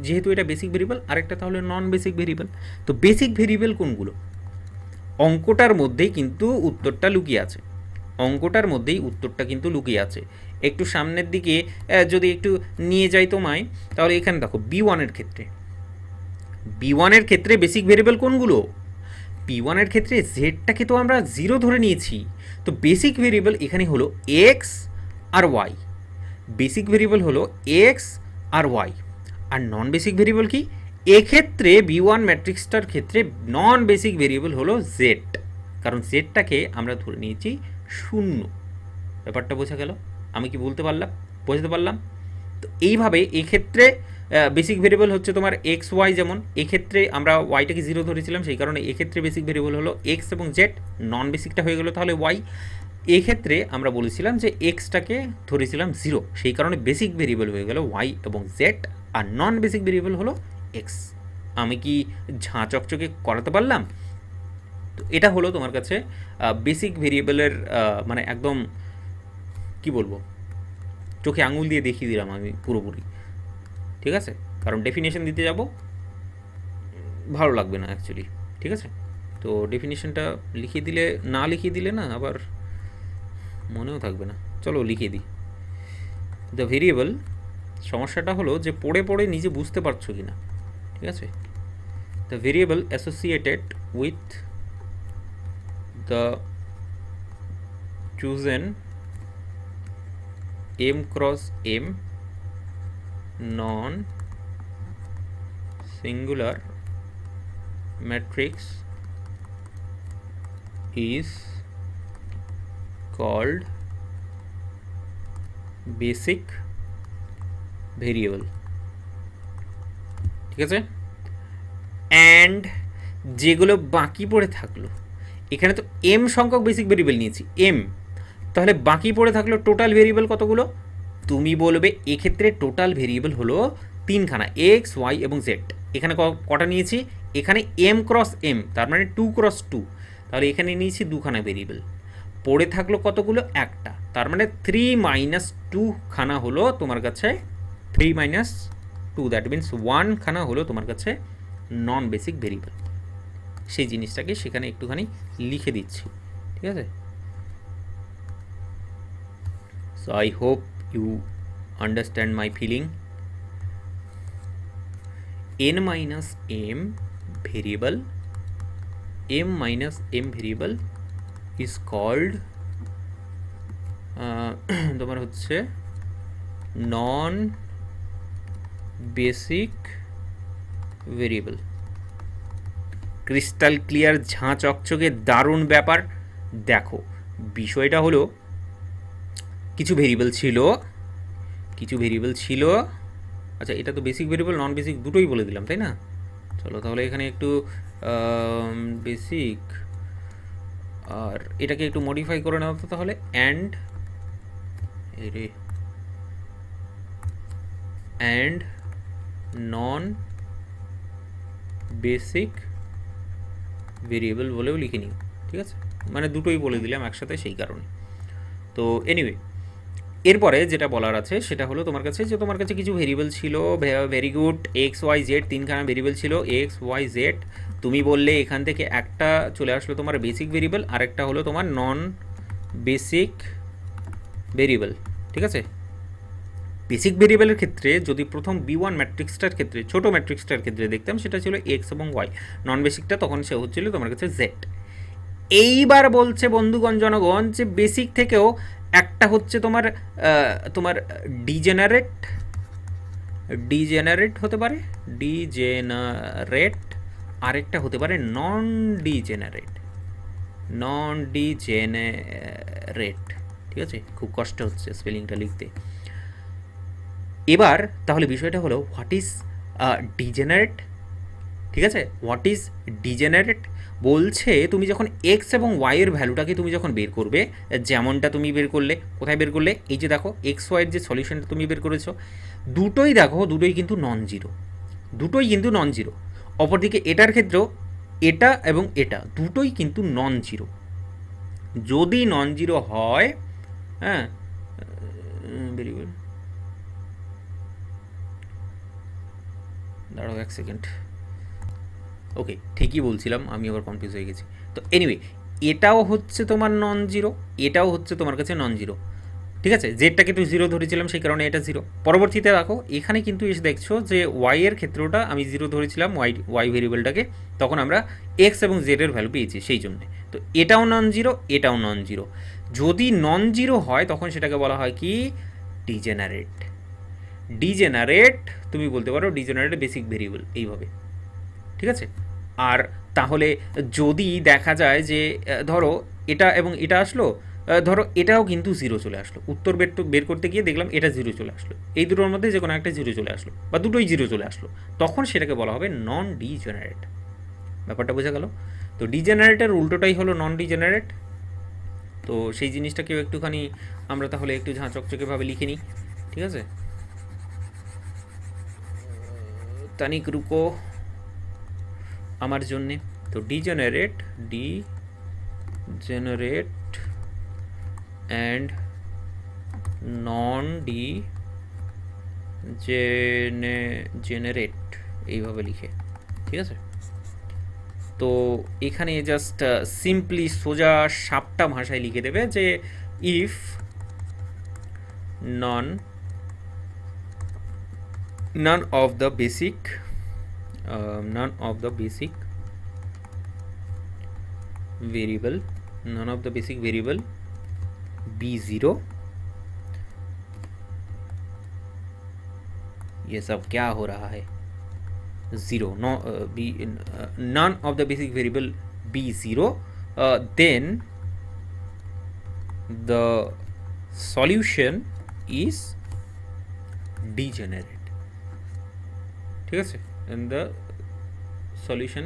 যেহেতু এটা বেসিক ভেরিয়েবল, আরেকটা তাহলে নন বেসিক ভেরিয়েবল। তো বেসিক ভেরিয়েবল কোনগুলো? অঙ্কটার মধ্যেই কিন্তু উত্তরটা লুকিয়ে আছে, অঙ্কটার মধ্যেই উত্তরটা কিন্তু লুকিয়ে আছে। একটু সামনের দিকে যদি একটু নিয়ে যাই তোমায়, তাহলে এখানে দেখো B1 এর ক্ষেত্রে বেসিক ভেরিয়েবল কোনগুলো? B1 এর ক্ষেত্রে জেডটাকে তো আমরা 0 ধরে নিয়েছি, তো বেসিক ভেরিয়েবল এখানে হলো এক্স আর ওয়াই। বেসিক ভেরিয়েবল হলো এক্স আর ওয়াই, আর নন বেসিক ভেরিয়েবল কি? এক্ষেত্রে বি1 ম্যাট্রিক্সটার ক্ষেত্রে নন বেসিক ভেরিয়েবল হলো জেড, কারণ জেডটাকে আমরা ধরে নিয়েছি 0। ব্যাপারটা বোঝা গেল? আমি কি বলতে পারলাম, বোঝাতে পারলাম? তো এইভাবে এক্ষেত্রে বেসিক ভেরিয়েবল হচ্ছে তোমার এক্স ওয়াই, যেমন এক্ষেত্রে আমরা ওয়াইটাকে 0 ধরেছিলাম, সেই কারণে এক্ষেত্রে বেসিক ভেরিয়েবল হলো এক্স এবং জেড, নন বেসিকটা হয়ে গেলো তাহলে ওয়াই। এক্ষেত্রে আমরা বলেছিলাম যে এক্সটাকে ধরেছিলাম 0, সেই কারণে বেসিক ভেরিয়েবল হয়ে গেল ওয়াই এবং জেড, আর নন বেসিক ভেরিয়েবল হলো এক্স। আমি কি ঝাঁ চকচকে করাতে পারলাম? তো এটা হলো তোমার কাছে বেসিক ভেরিয়েবলের মানে একদম কি বলবো, চোখে আঙুল দিয়ে দেখিয়ে দিলাম আমি পুরোপুরি, ঠিক আছে? কারণ ডেফিনেশন দিতে যাব ভালো লাগবে না অ্যাকচুয়ালি, ঠিক আছে? তো ডেফিনেশনটা লিখিয়ে দিলে, না লিখিয়ে দিলে না আবার মনেও থাকবে না, চলো লিখিয়ে দিই। দ্য ভেরিয়েবল, সমস্যাটা হলো যে পড়ে পড়ে নিজে বুঝতে পারছো কি না, ঠিক আছে? The variable associated with the chosen m cross m non singular matrix is called basic variable, ঠিক আছে? অ্যান্ড যেগুলো বাকি পড়ে থাকলো, এখানে তো এম সংখ্যক বেসিক ভেরিয়েবল নিয়েছি এম, তাহলে বাকি পড়ে থাকলো টোটাল ভেরিয়েবল কতগুলো? তুমি বলবে এক্ষেত্রে টোটাল ভেরিয়েবল হলো 3খানা, এক্স ওয়াই এবং জেড। এখানে কটা নিয়েছি? এখানে এম ক্রস এম, তার মানে 2 ক্রস 2, তাহলে এখানে নিয়েছি 2খানা ভেরিয়েবল। পড়ে থাকলো কতগুলো? একটা, তার মানে 3 - 2 খানা হলো তোমার কাছে 3 - 2, দ্যাট মিনস 1 খানা হলো তোমার কাছে নন বেসিক ভেরিয়েবল। সেই জিনিসটাকে সেখানে একটুখানি লিখে দিচ্ছি, ঠিক আছে? So I hope you understand my feeling. n minus m variable, m minus m variable is called তোমার হচ্ছে নন বেসিক ভেরিয়েবল। ক্রিস্টাল ক্লিয়ার, ঝাঁ চকচকে, দারুণ ব্যাপার। দেখো বিষয়টা হলো কিছু ভেরিয়েবল ছিল, আচ্ছা এটা তো বেসিক ভেরিয়েবল নন বেসিক দুটোই বলে দিলাম, তাই না? চলো তাহলে এখানে একটু বেসিক আর এটাকে একটু মডিফাই করে নেওয়া হতো তাহলে, অ্যান্ড নন বেসিক ভেরিয়েবল বলেও লিখে নিও, ঠিক আছে? মানে দুটোই বলে দিলাম একসাথে, সেই কারণে। তো এনিওয়ে, এরপরে যেটা বলার আছে সেটা হলো তোমার কাছে যে তোমার কাছে কিছু ভেরিয়েবল ছিল, very good, X Y Z, 3খানা ভেরিয়েবল ছিল এক্স ওয়াই জেড। তুমি বললে এখান থেকে একটা চলে আসলো তোমার বেসিক ভেরিয়েবল, আর একটা হলো তোমার নন বেসিক ভেরিয়েবল, ঠিক আছে? বেসিক ভেরিয়েবলের ক্ষেত্রে যদি প্রথম বি1 ম্যাট্রিক্সটার ক্ষেত্রে, ছোট ম্যাট্রিক্সটার ক্ষেত্রে দেখতাম সেটা ছিল এক্স এবং ওয়াই, নন বেসিকটা তখন সে হচ্ছিল তোমার কাছে জেড। এইবার বলছে বন্ধুগণ জনগণ যে বেসিক থেকেও একটা হচ্ছে তোমার তোমার ডিজেনারেট হতে পারে, আরেকটা হতে পারে নন ডিজেনারেট, ঠিক আছে? খুব কষ্ট হচ্ছে স্পেলিংটা লিখতে। এবার তাহলে বিষয়টা হলো হোয়াট ইজ ডিজেনারেট, ঠিক আছে? হোয়াট ইজ ডিজেনারেট বলছে তুমি যখন এক্স এবং ওয়াই এর ভ্যালুটাকে তুমি যখন বের করবে, যেমনটা তুমি বের করলে, কোথায় বের করলে? এই যে দেখো এক্স ওয়াইয়ের যে সলিউশনটা তুমি বের করেছো, দুটোই দেখো দুটোই কিন্তু নন জিরো, অপরদিকে এটার ক্ষেত্রেও এটা এবং এটা দুটোই কিন্তু নন জিরো। যদি নন জিরো হয়, হ্যাঁ, ভেরিয়েবল, দাঁড়াও এক সেকেন্ড, ওকে ঠিকই বলছিলাম, আমি আবার কনফিউজ হয়ে গেছি। তো এনিওয়ে, এটাও হচ্ছে তোমার নন জিরো, এটাও হচ্ছে তোমার কাছে নন জিরো, ঠিক আছে? জেডটাকে তো জিরো ধরেছিলাম, সেই কারণে এটা জিরো। পরবর্তীতে দেখো এখানে কিন্তু এসে দেখছো যে ওয়াই এর ক্ষেত্রটা আমি জিরো ধরেছিলাম, ওয়াই ভেরিয়েবলটাকে, তখন আমরা এক্স এবং জেড এর ভ্যালু পেয়েছি, সেই জন্য। তো এটাও নন জিরো, এটাও নন জিরো। যদি নন জিরো হয় তখন সেটাকে বলা হয় কি? ডিজেনারেট। ডিজেনারেট তুমি বলতে পারো ডিজেনারেট বেসিক ভেরিয়েবল এইভাবে, ঠিক আছে। আর তাহলে যদি দেখা যায় যে ধরো এটা এবং এটা আসলো, ধরো এটাও কিন্তু জিরো চলে আসলো, উত্তর বের করতে গিয়ে দেখলাম এটা জিরো চলে আসলো, এই দুটোর মধ্যে যে কোনো একটা জিরো চলে আসলো বা দুটোই জিরো চলে আসলো, তখন সেটাকে বলা হবে নন ডিজেনারেট। ব্যাপারটা বোঝা গেল? তো ডিজেনারেটের উল্টোটাই হলো নন ডিজেনারেট। তো সেই জিনিসটাকেও একটুখানি আমরা তাহলে একটু ঝাঁচকচকেভাবে লিখে নিই, ঠিক আছে। তানিক রুকো আমার জন্যে। তো ডিজেনারেট অ্যান্ড নন ডিজেনারেট এইভাবে লিখে, ঠিক আছে। তো এখানে জাস্ট সিম্পলি সোজা সাপটা ভাষায় লিখে দেবে যে if none of the basic variable b0, ये सब क्या हो रहा है, zero, none of the basic variable b0, then the solution is degenerate, ঠিক আছে। and the solution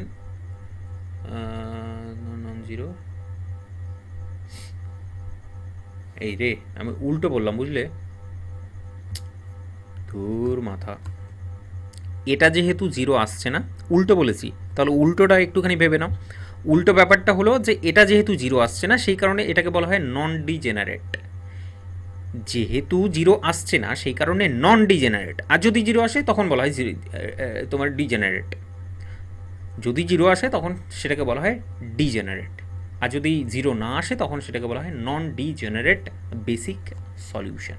non zero, এই রে আমি উল্টো বললাম বুঝলে, ধুর মাথা। এটা যেহেতু জিরো আসছে না, উল্টো বলেছি, তাহলে উল্টোটা একটুখানি ভেবে নাও। উল্টো ব্যাপারটা হলো যে এটা যেহেতু জিরো আসছে না সেই কারণে এটাকে বলা হয় নন ডিজেনারেট। যেহেতু জিরো আসছে না সেই কারণে নন ডিজেনারেট, আর যদি জিরো আসে তখন বলা হয় তোমার ডিজেনারেট। যদি জিরো আসে তখন সেটাকে বলা হয় ডিজেনারেট, আর যদি জিরো না আসে তখন সেটাকে বলা হয় নন ডিজেনারেট বেসিক সলিউশন,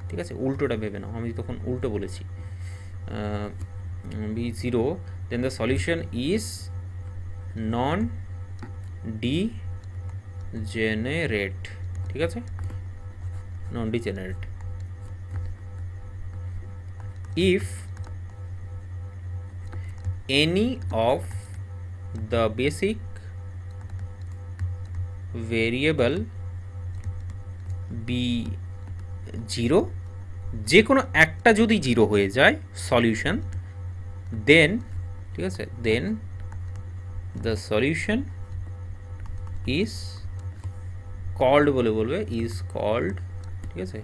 ঠিক আছে। উল্টোটা ভেবে নাও, আমি তখন উল্টো বলেছি। b0 then the solution is non degenerate, ঠিক আছে, non degenerate if any of the basic variable b0, যে কোনো একটা যদি জিরো হয়ে যায় সলিউশন, দেন ঠিক আছে, দেন দ্য সলিউশন ইজ কল্ড বলে বলবে, ইজ কল্ড, ঠিক আছে,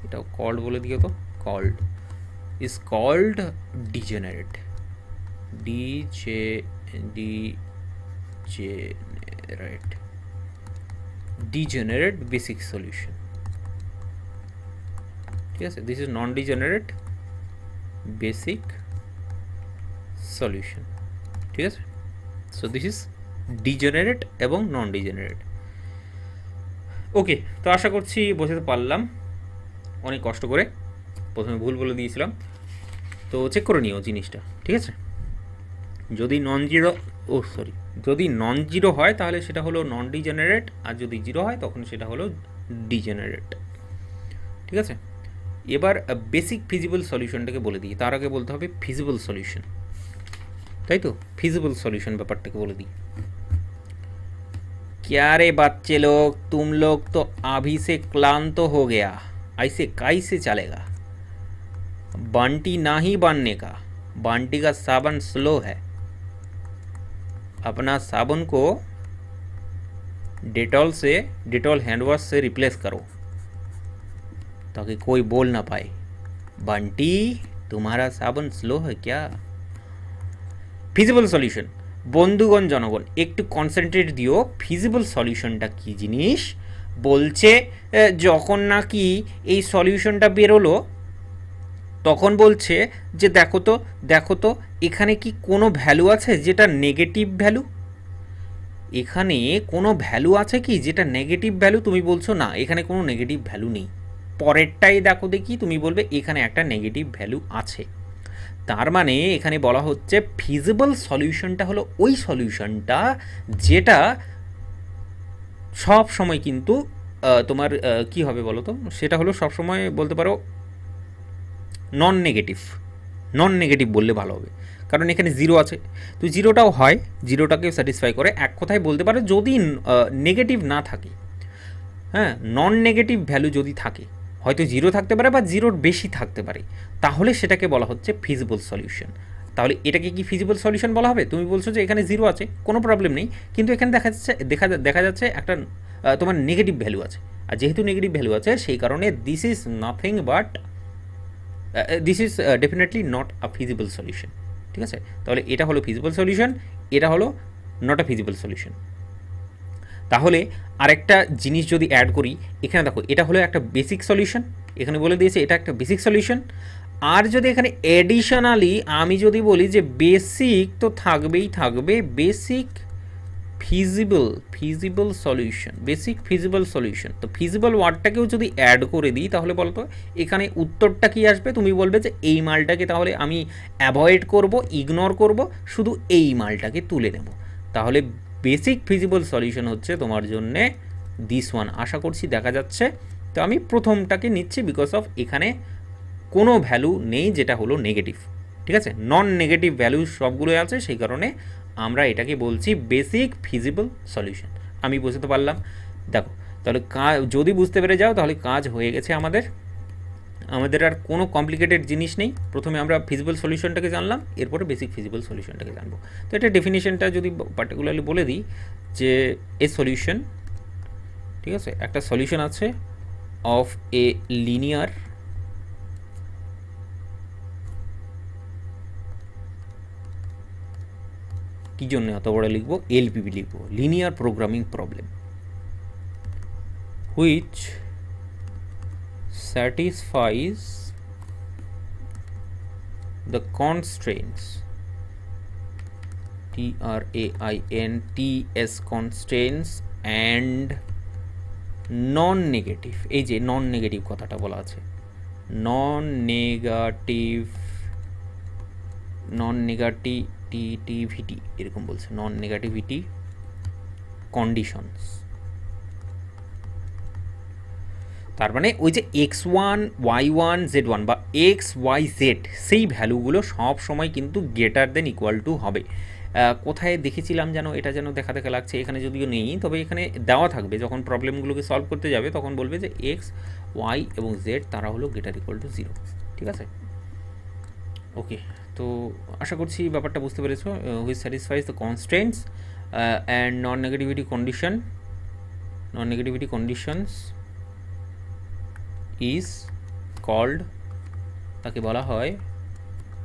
এটাও কল্ড বলে দিও তো, called is called degenerate, degenerate basic solution, ঠিক আছে। This is non degenerate basic solution, ঠিক আছে। সো দিস ইজ ডিজেনারেট এবং নন ডিজেনারেট। ওকে, তো আশা করছি বোঝাতে পারলাম, অনেক কষ্ট করে প্রথমে ভুল বলে দিয়েছিলাম, তো চেক করে নিও জিনিসটা, ঠিক আছে। যদি নন জিরো যদি নন জিরো হয় তাহলে সেটা হলো নন ডিজেনারেট, আর যদি জিরো হয় তখন সেটা হলো ডিজেনারেট, ঠিক আছে। এবার বেসিক ফিজিবল সলিউশনটাকে বলে দিই, তার আগে বলতে হবে ফিজিবল সলিউশন, তাই তো। ফিজিবল সলিউশন ব্যাপারটাকে বলে দিই। क्या रे बच्चे लोग, तुम लोग तो अभी से क्लांत हो गया, ऐसे कैसे चलेगा। बंटी ना ही बनने का, बंटी का साबुन स्लो है, अपना साबुन को डेटॉल हैंड वॉश से रिप्लेस करो ताकि कोई बोल ना पाए बंटी तुम्हारा साबुन स्लो है क्या। ফিজিবল সলিউশন, বন্ধুগণ জনগণ একটু কনসেন্ট্রেট দিও। ফিজিবল সলিউশনটা কী জিনিস বলছে, যখন নাকি এই সলিউশনটা বেরোলো তখন বলছে যে দেখো তো এখানে কি কোনো ভ্যালু আছে যেটা নেগেটিভ ভ্যালু, এখানে কোনো ভ্যালু আছে কি যেটা নেগেটিভ ভ্যালু। তুমি বলছো না এখানে কোনো নেগেটিভ ভ্যালু নেই, পরেরটাই দেখো দেখি, তুমি বলবে এখানে একটা নেগেটিভ ভ্যালু আছে। তার মানে এখানে বলা হচ্ছে ফিজিবল সলিউশনটা হলো ওই সলিউশনটা যেটা সব সময় কিন্তু তোমার কি হবে বলো তো, সেটা হলো সব সময় বলতে পারো নন নেগেটিভ বললে ভালো হবে, কারণ এখানে জিরো আছে, তো জিরোটাও হয়, জিরোটাকেও স্যাটিসফাই করে। এক কথায় বলতে পারো যদি নেগেটিভ না থাকে, হ্যাঁ, নন নেগেটিভ ভ্যালু যদি থাকে, হয়তো জিরো থাকতে পারে বা জিরোর বেশি থাকতে পারে, তাহলে সেটাকে বলা হচ্ছে ফিজিবল সলিউশন। তাহলে এটাকে কি ফিজিবল সলিউশন বলা হবে? তুমি বলছো যে এখানে জিরো আছে, কোনো প্রবলেম নেই, কিন্তু এখানে দেখা যাচ্ছে একটা তোমার নেগেটিভ ভ্যালু আছে, আর যেহেতু নেগেটিভ ভ্যালু আছে সেই কারণে this is nothing but this is definitely not a feasible solution. ঠিক আছে, তাহলে এটা হলো ফিজিবল সলিউশন, এটা হলো নট আ ফিজিবল সলিউশন। তাহলে আরেকটা জিনিস যদি অ্যাড করি, এখানে দেখো এটা হলো একটা বেসিক সলিউশন, এখানে বলে দিয়েছে এটা একটা বেসিক সলিউশন। আর যদি এখানে এডিশনালি আমি যদি বলি যে বেসিক, তো থাকবেই থাকবে basic feasible solution, basic feasible solution. তো ফিজিবল ওয়ার্ডটাকেও যদি অ্যাড করে দিই, তাহলে বলতো এখানে উত্তরটা কি আসবে? তুমি বলবে যে এই মালটাকে তাহলে আমি অ্যাভয়েড করব, ইগনোর করব, শুধু এই মালটাকে তুলে নেব। তাহলে বেসিক ফিজিবল সলিউশন হচ্ছে তোমার জন্যে দিস ওয়ান। আশা করছি দেখা যাচ্ছে। তো আমি প্রথমটাকে নিচ্ছি বিকজ অফ এখানে কোনো ভ্যালু নেই যেটা হলো নেগেটিভ। ঠিক আছে, নন নেগেটিভ ভ্যালু সবগুলোই আছে, সেই কারণে আমরা এটাকে বলছি বেসিক ফিজিবল সলিউশন। আমি বুঝতে পারলাম। দেখো তাহলে যদি বুঝতে পেরে যাও তাহলে কাজ হয়ে গেছে আমাদের আর কোনো কমপ্লিকেটেড জিনিস নেই। প্রথমে আমরা ফিজিবল সলিউশনটাকে জানলাম, এরপরে বেসিক ফিজিবল সলিউশনটাকে জানবো। তো এটা ডেফিনিশনটা যদি পার্টিকুলারলি বলে দিই যে এ সলিউশন, ঠিক আছে, একটা সলিউশন আছে অফ এ লিনিয়ার কি জন্য এত বড় লিখবো, এলপিপি লিখবো, linear programming problem, which satisfies the constraints TRAINTS constraints and non negative. এই যে নন নেগেটিভ কথাটা বলা আছে, নন নেগেটিভিটি এরকম বলছে, নন নেগেটিভিটি কন্ডিশনস। তার মানে ওই যে x1 y1 z1 বা xyz সেই ভ্যালুগুলো সব সময় কিন্তু গ্রেটার দেন ইকুয়াল টু হবে। কোথায় দেখেছিলাম যেন, এটা যেন দেখা দেখা লাগছে, এখানে যদিও নেই, তবে এখানে দেওয়া থাকবে। যখন প্রবলেমগুলোকে সলভ করতে যাবে তখন বলবে যে এক্স ওয়াই এবং জেড তারা হলো গ্রেটার ইকুয়াল টু 0। ঠিক আছে, ওকে। তো আশা করছি ব্যাপারটা বুঝতে পেরেছো। Which satisfies the constraints and non negativity conditions is called, তাকে বলা হয়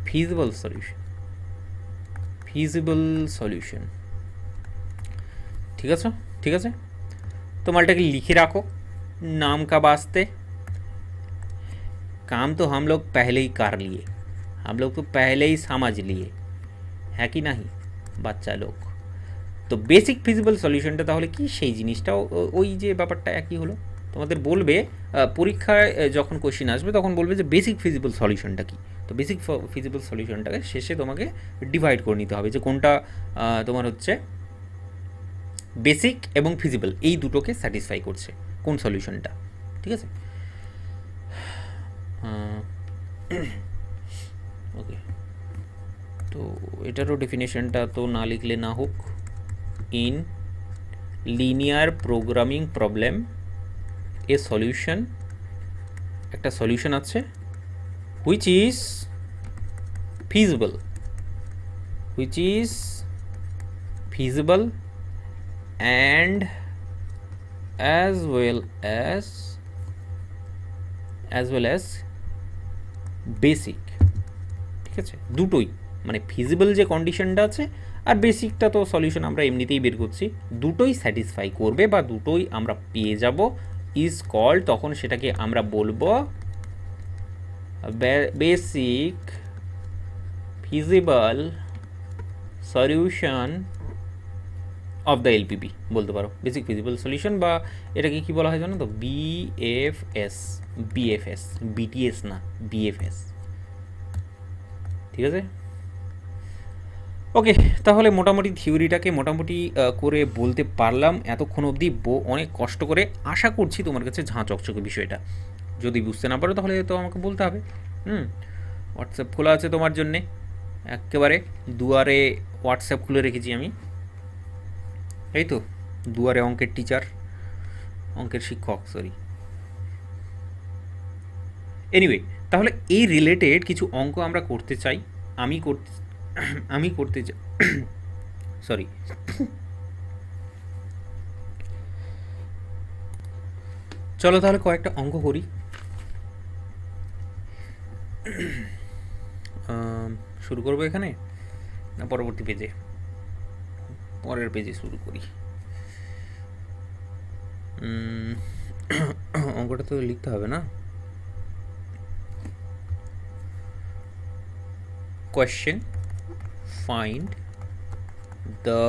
ফিজিবল সলিউশন। ঠিক আছে, তো মালটাকে লিখে রাখো नाम का वास्ते। काम तो हम लोग पहले ही कर लिए, हम लोग तो पहले ही समझ लिए, है कि नहीं বাচ্চা লোক? তো বেসিক ফিজিবল সলিউশনটা তাহলে কি, সেই জিনিসটাও ওই যে ব্যাপারটা একই হলো। তোমাদের বলবে পরীক্ষায় যখন কোশ্চিন আসবে তখন বলবে যে বেসিক ফিজিবল সলিউশনটা কি। তো বেসিক ফিজিবল সলিউশনটাকে শেষে তোমাকে ডিভাইড করে নিতে হবে যে কোনটা তোমার হচ্ছে বেসিক এবং ফিজিবল এই দুটোকে স্যাটিসফাই করছে, কোন সলিউশনটা। ঠিক আছে, ওকে। তো এটারও ডেফিনেশনটা তো না লিখলে না হোক। In linear programming problem a solution, একটা সলিউশন আছে which is feasible and as well as basic. ঠিক আছে, দুটোই, মানে ফিজিবল যে কন্ডিশনটা আছে আর বেসিকটা তো সলিউশন আমরা এমনিতেই বের করছি, দুটোই স্যাটিসফাই করবে বা দুটোই আমরা পেয়ে যাব ইজ কল্ড, তখন সেটাকে আমরা বলবো basic feasible solution of the LPP বলতে পারো, বেসিক ফিজিবল সলিউশন। বা এটাকে কি বলা হয় জানো তো, বিএফএস, বিটিএস না, বিএফএস। ঠিক আছে, ওকে। তাহলে মোটামুটি থিওরিটাকে মোটামুটি করে বলতে পারলাম এতক্ষণ অবধি, অনেক কষ্ট করে। আশা করছি তোমার কাছে ঝাঁ চকচকে বিষয়টা। যদি বুঝতে না পারো তাহলে তো আমাকে বলতে হবে। হোয়াটসঅ্যাপ খোলা আছে তোমার জন্যে, একেবারে দুয়ারে হোয়াটসঅ্যাপ খুলে রেখেছি আমি, এই তো দুয়ারে অঙ্কের টিচার, অঙ্কের শিক্ষক, সরি। এনিওয়ে, তাহলে এই রিলেটেড কিছু অঙ্ক আমরা করতে চাই, আমি করতে চাই, সরি, চলো তাহলে কয়েকটা অঙ্ক করি। শুরু করবো এখানে না পরবর্তী পেজে? পরের পেজে শুরু করি। অঙ্কটা তো লিখতে হবে না। কোয়েশ্চেন ফাইন্ড দ্য,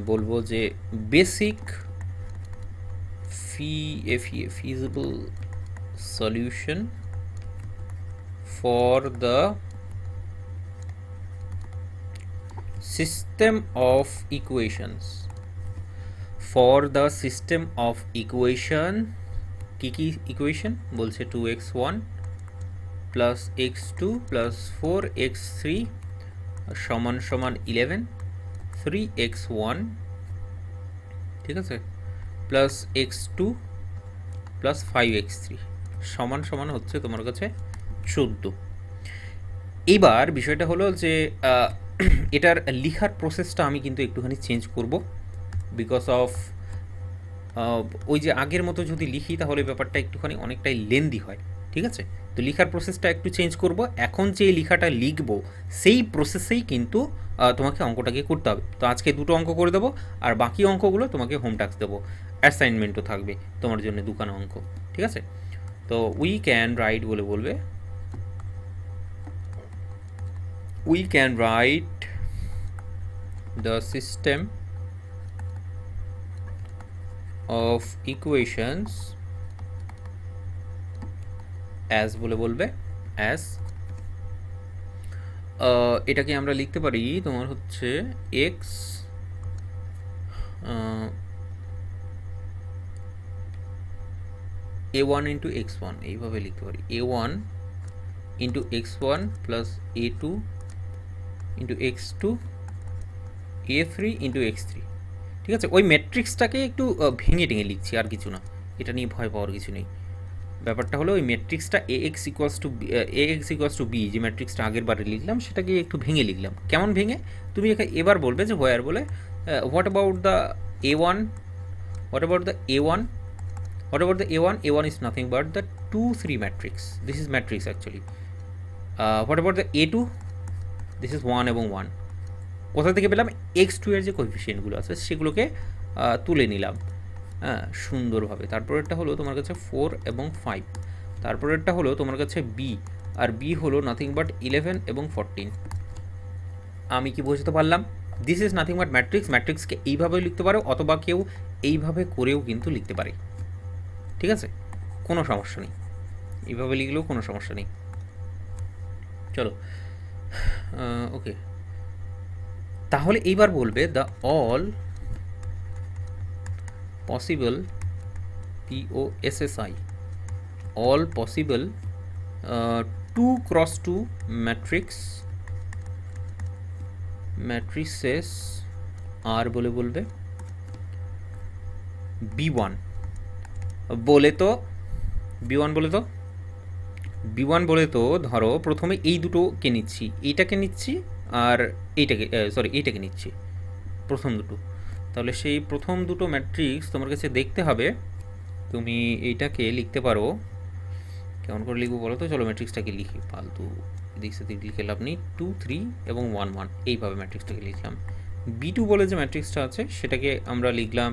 বলবো যে basic feasible solution for the system of equations, for the system of equation, কি কি ইকুয়েশন বলছে, 2x1 plus x2 plus 4x3 সমান সমান 11, 3x1, ঠিক আছে, প্লাস x2 প্লাস 5x3 সমান সমান হচ্ছে তোমার কাছে 14। এইবার বিষয়টা হলো যে এটার লিখার প্রসেসটা আমি কিন্তু একটুখানি চেঞ্জ করব, বিকজ অফ ওই যে আগের মতো যদি লিখি তাহলে ব্যাপারটা একটুখানি অনেকটাই লেন্দি হয়, ঠিক আছে। তো লিখার প্রসেসটা একটু চেঞ্জ করব। এখন যে লেখাটা লিখবো সেই প্রসেসেই কিন্তু তোমাকে অঙ্কটাকে করতে হবে। তো আজকে দুটো অঙ্ক করে দেবো, আর বাকি অঙ্কগুলো তোমাকে হোম টাস্ক দেবো, অ্যাসাইনমেন্টও থাকবে তোমার জন্য দুখানা অঙ্ক, ঠিক আছে। তো উই ক্যান রাইট বলে বলবে, we can write the system of equations as বলে বলবে, অ্যাজ, এটাকে আমরা লিখতে পারি তোমার হচ্ছে এক্স a1 ইন্টু x1, এইভাবে লিখতে পারি a1 into x1 plus a2 into x2 a3 into x3, ঠিক আছে। ওই ম্যাট্রিক্সটাকে একটু ভেঙে টেঙে লিখছি, আর কিছু না, এটা নিয়ে ভয় পাওয়ার কিছু নেই। ব্যাপারটা হলো ওই ম্যাট্রিক্সটা ax ইকুয়ালস টু বি, যে ম্যাট্রিক্সটা আগের বারে লিখলাম সেটাকে একটু ভেঙে লিখলাম। কেমন ভেঙে? তুমি এবার বলবে যে হোয়ার বলে what about the a1, what about the a1, what about the a1? A1 is nothing but the 2 3 matrix, this is matrix actually. What about the a2? This is 1 এবং 1, কোথা থেকে পেলাম? x2 এর যে কোএফিসিয়েন্টগুলো আছে সেগুলোকে তুলে নিলাম, হ্যাঁ, সুন্দরভাবে। তারপরেরটা হলো তোমার কাছে 4 এবং 5, তারপরেরটা হলো তোমার কাছে b, আর b হলো নাথিং বাট 11 এবং 14। আমি কি বোঝাতে পারলাম? This is nothing but matrix. ম্যাট্রিক্সকে এইভাবেও লিখতে পারো, অথবা কেউ এইভাবে করেও কিন্তু লিখতে পারে, ঠিক আছে, কোনো সমস্যা নেই, এইভাবে লিখলেও কোনো সমস্যা নেই। চলো, ওকে, তাহলে এইবার বলবে the all possible, POSSI, all possible 2x2 matrices আর বলে বলবে B1 বলে, তো B1 বলে, তো B1 বলে, তো ধরো প্রথমে এই দুটোকে নিচ্ছি, এইটাকে নিচ্ছি আর এইটাকে, সরি এইটাকে নিচ্ছি, প্রথম দুটো। তাহলে সেই প্রথম দুটো ম্যাট্রিক্স তোমার কাছে দেখতে হবে। তুমি এইটাকে লিখতে পারো, কেমন করে লিখবো বলো তো? চলো ম্যাট্রিক্সটাকে লিখি, ফালতু এদিক সেদিক লিখে লাভ নেই। 2 3 এবং 1 1, এইভাবে ম্যাট্রিক্সটাকে লিখলাম। B2 বলে যে ম্যাট্রিক্সটা আছে সেটাকে আমরা লিখলাম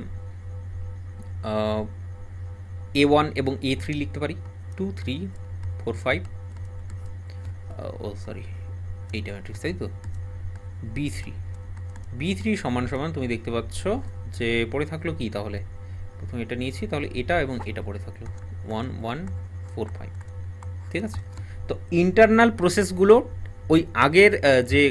A1 এবং A3 লিখতে পারি, 2 3 4 5, ও সরি এইটা ম্যাট্রিক্স, তাই তো। B3 সমান সমান তুমি দেখতে পাচ্ছ যে পড়ে থাকলো কি, তাহলে প্রথমে এটা নিয়েছি, তাহলে এটা এবং এটা পড়ে থাকলো 1 1 4 5, ঠিক আছে। তো ইন্টারনাল প্রসেসগুলো ওই আগের যে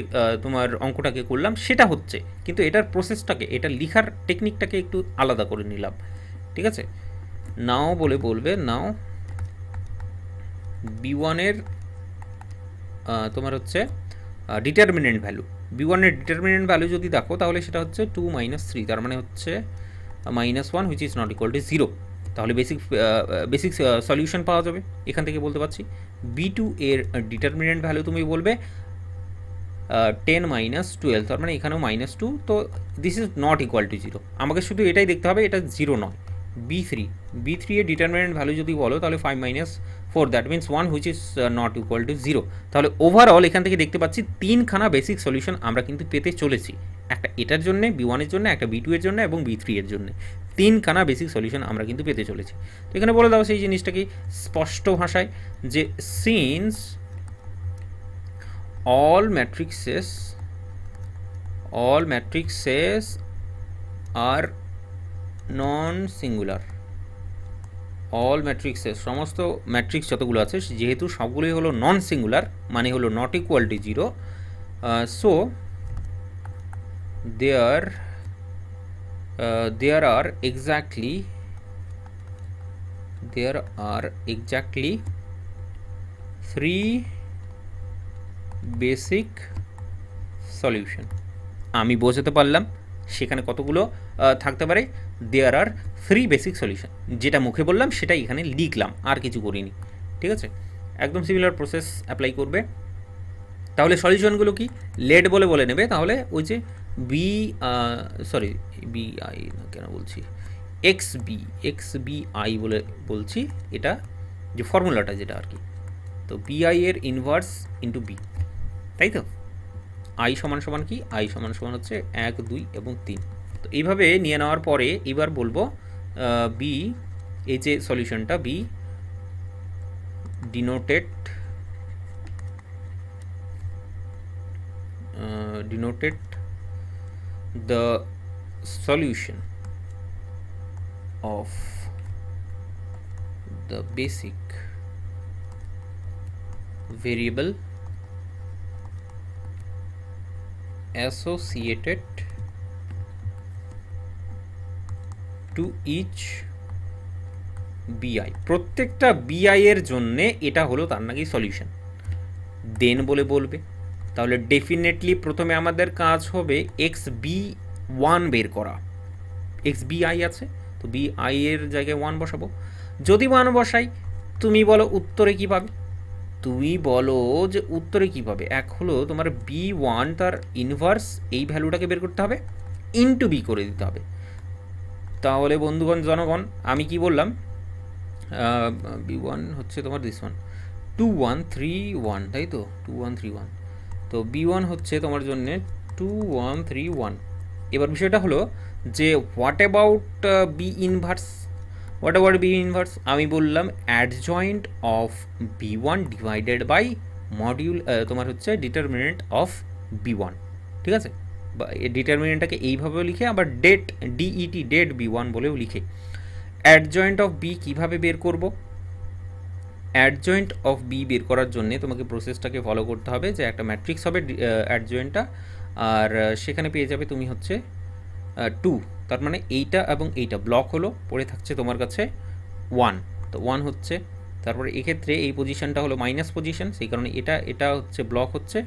তোমার অঙ্কটাকে করলাম সেটা হচ্ছে, কিন্তু এটার প্রসেসটাকে, এটা লিখার টেকনিকটাকে একটু আলাদা করে নিলাম, ঠিক আছে। নাও বলে বলবে, নাও B1 এর তোমার হচ্ছে ডিটারমিনেন্ট ভ্যালু, b1 এর ডিটারমিনেন্ট ভ্যালু যদি দেখো তাহলে সেটা হচ্ছে 2 - 3, তার মানে হচ্ছে -1 which is not equal to 0। তাহলে বেসিক সলিউশন পাওয়া যাবে। এখান থেকে বলতে পারছি b2 এর ডিটারমিনেন্ট ভ্যালু তুমি বলবে 10 - 12, তার মানে এখানেও -2, তো this is not equal to 0। আমাকে শুধু এটাই দেখতে হবে এটা 0 নয়। b3 এর ডিটারমিনেন্ট ভ্যালু যদি বলো তাহলে 5 - 4, that means 1 which is not equal to 0। তাহলে ওভারঅল এখান থেকে দেখতে পাচ্ছি 3খানা বেসিক সলিউশন আমরা কিন্তু পেতে চলেছি, একটা এটার জন্য b1 এর জন্য, একটা b2 এর জন্য এবং b3 এর জন্য। 3খানা বেসিক সলিউশন আমরা কিন্তু পেতে চলেছি। তো এখানে বলে দাও সেই জিনিসটা কি স্পষ্ট ভাষায়, যে since all matrices are non-singular, all matrices সমস্ত ম্যাট্রিক্স যতগুলো আছে যেহেতু সবগুলোই হলো নন সিঙ্গুলার মানে হলো not equal to 0, so there are exactly 3 basic solution. আমি বোঝাতে পারলাম সেখানে কতগুলো থাকতে পারে, দেয়ার আর 3 বেসিক সলিউশন, যেটা মুখে বললাম সেটাই এখানে লিখলাম, আর কিছু করিনি। ঠিক আছে, একদম সিমিলার প্রসেস অ্যাপ্লাই করবে। তাহলে সলিউশনগুলো কি লেট বলে নেবে, তাহলে ওই যে বিআই না কেন বলছি এক্স বি আই বলে বলছি, এটা যে ফর্মুলাটা যেটা আর কি, তো বিআই এর ইনভার্স ইন্টু বি, তাই তো আই সমান সমান কি, আই সমান সমান হচ্ছে 1, 2 এবং 3। তো এইভাবে নিয়ে নেওয়ার পরে এবার বলবো বি, এই যে সলিউশনটা B denoted the solution of the basic variable associated to each bi, প্রত্যেকটা bi এর জন্য এটা হলো তার নাকি সলিউশন, দেন বলবে। তাহলে ডেফিনেটলি প্রথমে আমাদের কাজ হবে xb1 বের করা, xbi আছে তো bi এর জায়গায় 1 বসাবো। যদি 1 বসাই তুমি বলো উত্তরে কি পাবে, এক হলো তোমার b1 তার ইনভার্স এই ভ্যালুটাকে বের করতে হবে, ইনটু বি করে দিতে হবে। তাহলে বন্ধুগণ জনগণ আমি কি বললাম, b1 হচ্ছে তোমার দিস ওয়ান 2131, তাই তো 2131, তো b1 হচ্ছে তোমার জন্য 2131। এবার বিষয়টা হলো যে হোয়াট অ্যাবাউট বি ইনভার্স, আমি বললাম adjoint of b1 divided by module তোমার হচ্ছে ডিটারমিনেন্ট অফ b1। ঠিক আছে, বা ডিটারমিনেন্টটাকে এইভাবেও লিখে আবার ডেট b1 বলেও লিখে। অ্যাডজয়েন্ট অফ বি কীভাবে বের করব, অ্যাডজয়েন্ট অফ বি বের করার জন্য তোমাকে প্রসেসটাকে ফলো করতে হবে, যে একটা ম্যাট্রিক্স হবে অ্যাডজয়েন্টটা, আর সেখানে পেয়ে যাবে তুমি হচ্ছে 2, তার মানে এইটা এবং এইটা ব্লক হলো, পড়ে থাকছে তোমার কাছে 1, তো 1 হচ্ছে, তারপরে এক্ষেত্রে এই পজিশনটা হলো মাইনাস পজিশন, সেই কারণে এটা হচ্ছে ব্লক হচ্ছে,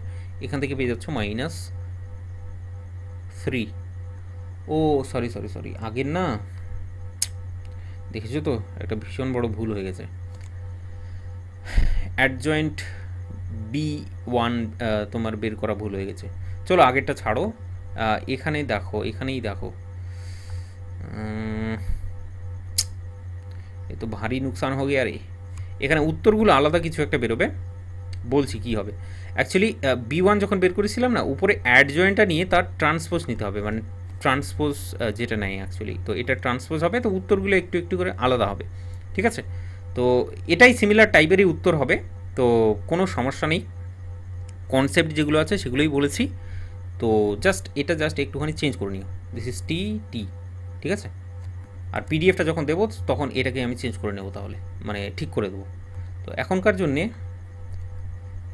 এখান থেকে পেয়ে যাচ্ছ -3। ও সরি আগের না, দেখেছো তো একটা ভীষণ বড় ভুল হয়ে গেছে, অ্যাডজয়েন্ট b1 তোমার বের করা ভুল হয়ে গেছে। চলো আগেরটা ছাড়ো, এখানেই দেখো এ তো ভারী নুকসান হয়ে গিয়ে, আরে এখানে উত্তরগুলো আলাদা কিছু একটা বেরোবে, বলছি কি হবে। অ্যাকচুয়ালি b1 যখন বের করেছিলাম না, উপরে অ্যাডজয়েন্টটা নিয়ে তার ট্রান্সপোজ নিতে হবে, মানে ট্রান্সপোজ যেটা নেয় অ্যাকচুয়ালি, তো এটা ট্রান্সপোজ হবে, তো উত্তরগুলো একটু করে আলাদা হবে। ঠিক আছে, তো এটাই সিমিলার টাইপেরই উত্তর হবে, তো কোনো সমস্যা নেই, কনসেপ্ট যেগুলো আছে সেগুলোই বলেছি, তো জাস্ট একটুখানি চেঞ্জ করে নিও, দিস ইজ টি। ঠিক আছে, আর পিডিএফটা যখন দেবো তখন এটাকে আমি চেঞ্জ করে নেব, তাহলে মানে ঠিক করে দেবো। তো এখনকার জন্যে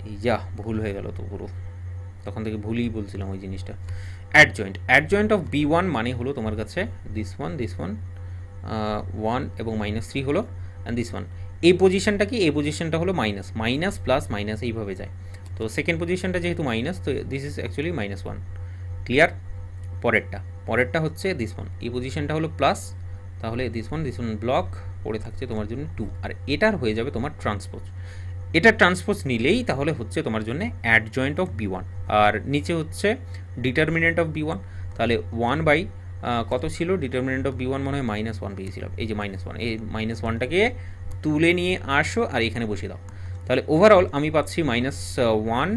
এই ভুল হয়ে গেল তো পুরো, তখন থেকে ভুলই বলছিলাম ওই জিনিসটা। অ্যাডজয়েন্ট অফ b1 মানে হলো তোমার কাছে দিস ওয়ান 1 এবং -3 হলো, অ্যান্ড দিস ওয়ান এই পজিশনটা কি, এই পজিশনটা হলো মাইনাস প্লাস মাইনাস এইভাবে যায়, তো সেকেন্ড পজিশনটা যেহেতু মাইনাস, তো দিস ইজ অ্যাকচুয়ালি -1। ক্লিয়ার? পরেরটা হচ্ছে দিস ওয়ান, এই পজিশনটা হলো প্লাস, তাহলে দিস ওয়ান ব্লক পড়ে থাকছে তোমার জন্য 2, আর এটার হয়ে যাবে তোমার ট্রান্সপোজ। এটা ট্রান্সপোজ নিলেই তাহলে হচ্ছে তোমার জন্য অ্যাডজয়েন্ট অফ B1, আর নিচে হচ্ছে ডিটারমিনেন্ট অফ B1। তাহলে 1 বাই কত ছিল ডিটারমিনেন্ট অফ B1, মনে হয় -1 পেয়েছিলাম, এই যে -1, এই -1টাকে তুলে নিয়ে আসো আর এখানে বসিয়ে দাও। তাহলে ওভারঅল আমি পাচ্ছি -1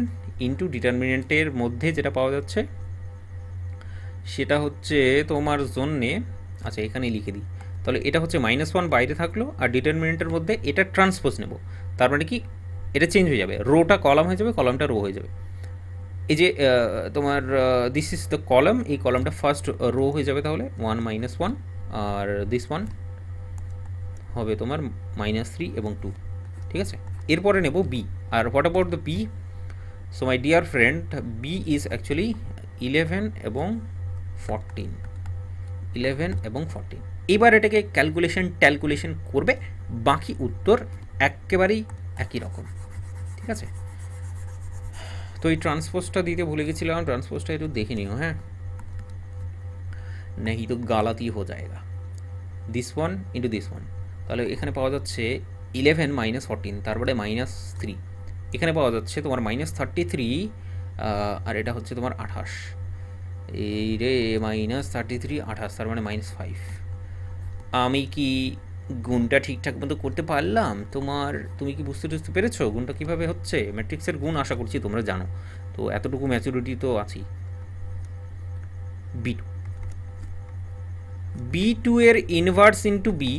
ইন্টু ডিটারমিনেন্টের মধ্যে যেটা পাওয়া যাচ্ছে সেটা হচ্ছে তোমার জন্যে, আচ্ছা এখানেই লিখে দিই, তাহলে এটা হচ্ছে -1 বাইরে থাকলো, আর ডিটারমিনেন্টের মধ্যে এটা ট্রান্সপোজ নেব, তার মানে কি এটা চেঞ্জ হয়ে যাবে, রোটা কলাম হয়ে যাবে, কলামটা রো হয়ে যাবে। এই যে তোমার দিস ইজ দ্য কলাম, এই কলামটা ফার্স্ট রো হয়ে যাবে, তাহলে 1 -1, আর দিস ওয়ান হবে তোমার -3 এবং 2। ঠিক আছে, এরপরে নেব বি। আর what about the B? So my dear friend, B is actually 11 এবং 14, 11 এবং 14। এবার এটাকে ক্যালকুলেশন করবে, বাকি উত্তর একেবারেই একই রকম। ঠিক আছে, তো এই ট্রান্সপোজটা দিতে ভুলে গেছিলাম, ট্রান্সপোজটা একটু দেখে নিও, হ্যাঁ, नहीं तो গালাতি हो जाएगा। This one into this one, তাহলে এখানে পাওয়া যাচ্ছে 11 -14, তারপরে -3, এখানে পাওয়া যাচ্ছে তোমার -33, আর এটা হচ্ছে তোমার 28, এই রে -33 28, তার মানে -5। আমি কি গুণটা ঠিকঠাক মতো করতে পারলাম? তুমি কি বুঝতে পেরেছো গুণটা কীভাবে হচ্ছে? ম্যাট্রিক্সের গুণ আশা করছি তোমরা জানো, তো এতটুকু ম্যাচুরিটি তো আছেই। B2 এর ইনভার্স ইন্টু বি,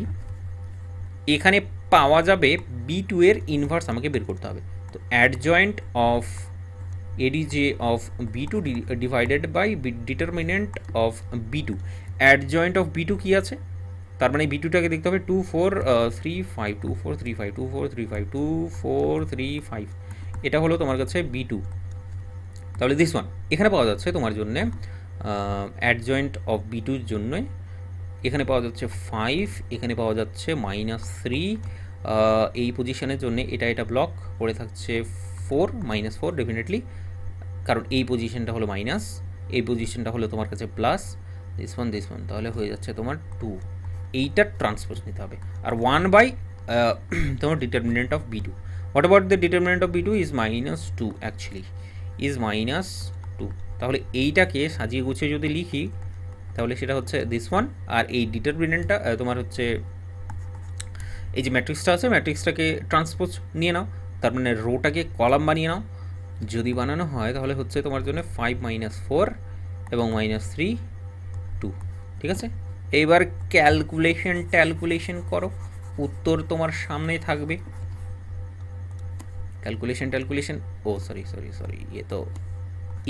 এখানে পাওয়া যাবে B2 এর ইনভার্স আমাকে বের করতে হবে। তো adjoint of ADJ of B2 divided by determinant of B2। Adjoint of B2 কী আছে? তার মানে B2টাকে দেখতে হবে 2 4 3 5, 2 4 3 5, 2 4 3 5, 2 4 3 5, এটা হলো তোমার কাছে B2। তাহলে দিস ওয়ান এখানে পাওয়া যাচ্ছে তোমার জন্যে অ্যাডজয়েন্ট অফ B2-র জন্য, এখানে পাওয়া যাচ্ছে 5, এখানে পাওয়া যাচ্ছে -3, এই পজিশনের জন্য এটা ব্লক পড়ে থাকছে 4, -4 ডেফিনেটলি, কারণ এই পজিশনটা হলো মাইনাস, এই পজিশনটা হলো তোমার কাছে প্লাস, দিস ওয়ান, তাহলে হয়ে যাচ্ছে তোমার 2। এইটার ট্রান্সপোজ নিতে হবে, আর 1 বাই তোমার determinant of B2। What about the determinant of B2 is -2, actually is -2। তাহলে এইটাকে সাজিয়ে গুছিয়ে যদি লিখি তাহলে সেটা হচ্ছে দিস ওয়ান, আর এই ডিটারমিনেন্টটা তোমার হচ্ছে এই যে ম্যাট্রিক্সটা আছে, ম্যাট্রিক্সটাকে ট্রান্সপোজ নিয়ে নাও, তার মানে রোটাকে কলাম বানিয়ে নাও, যদি বানানো হয় তাহলে হচ্ছে তোমার জন্য 5 -4 এবং -3 2। ঠিক আছে, এইবার ক্যালকুলেশন করো, উত্তর তোমার সামনেই থাকবে। ক্যালকুলেশন, ও সরি, ইয়ে তো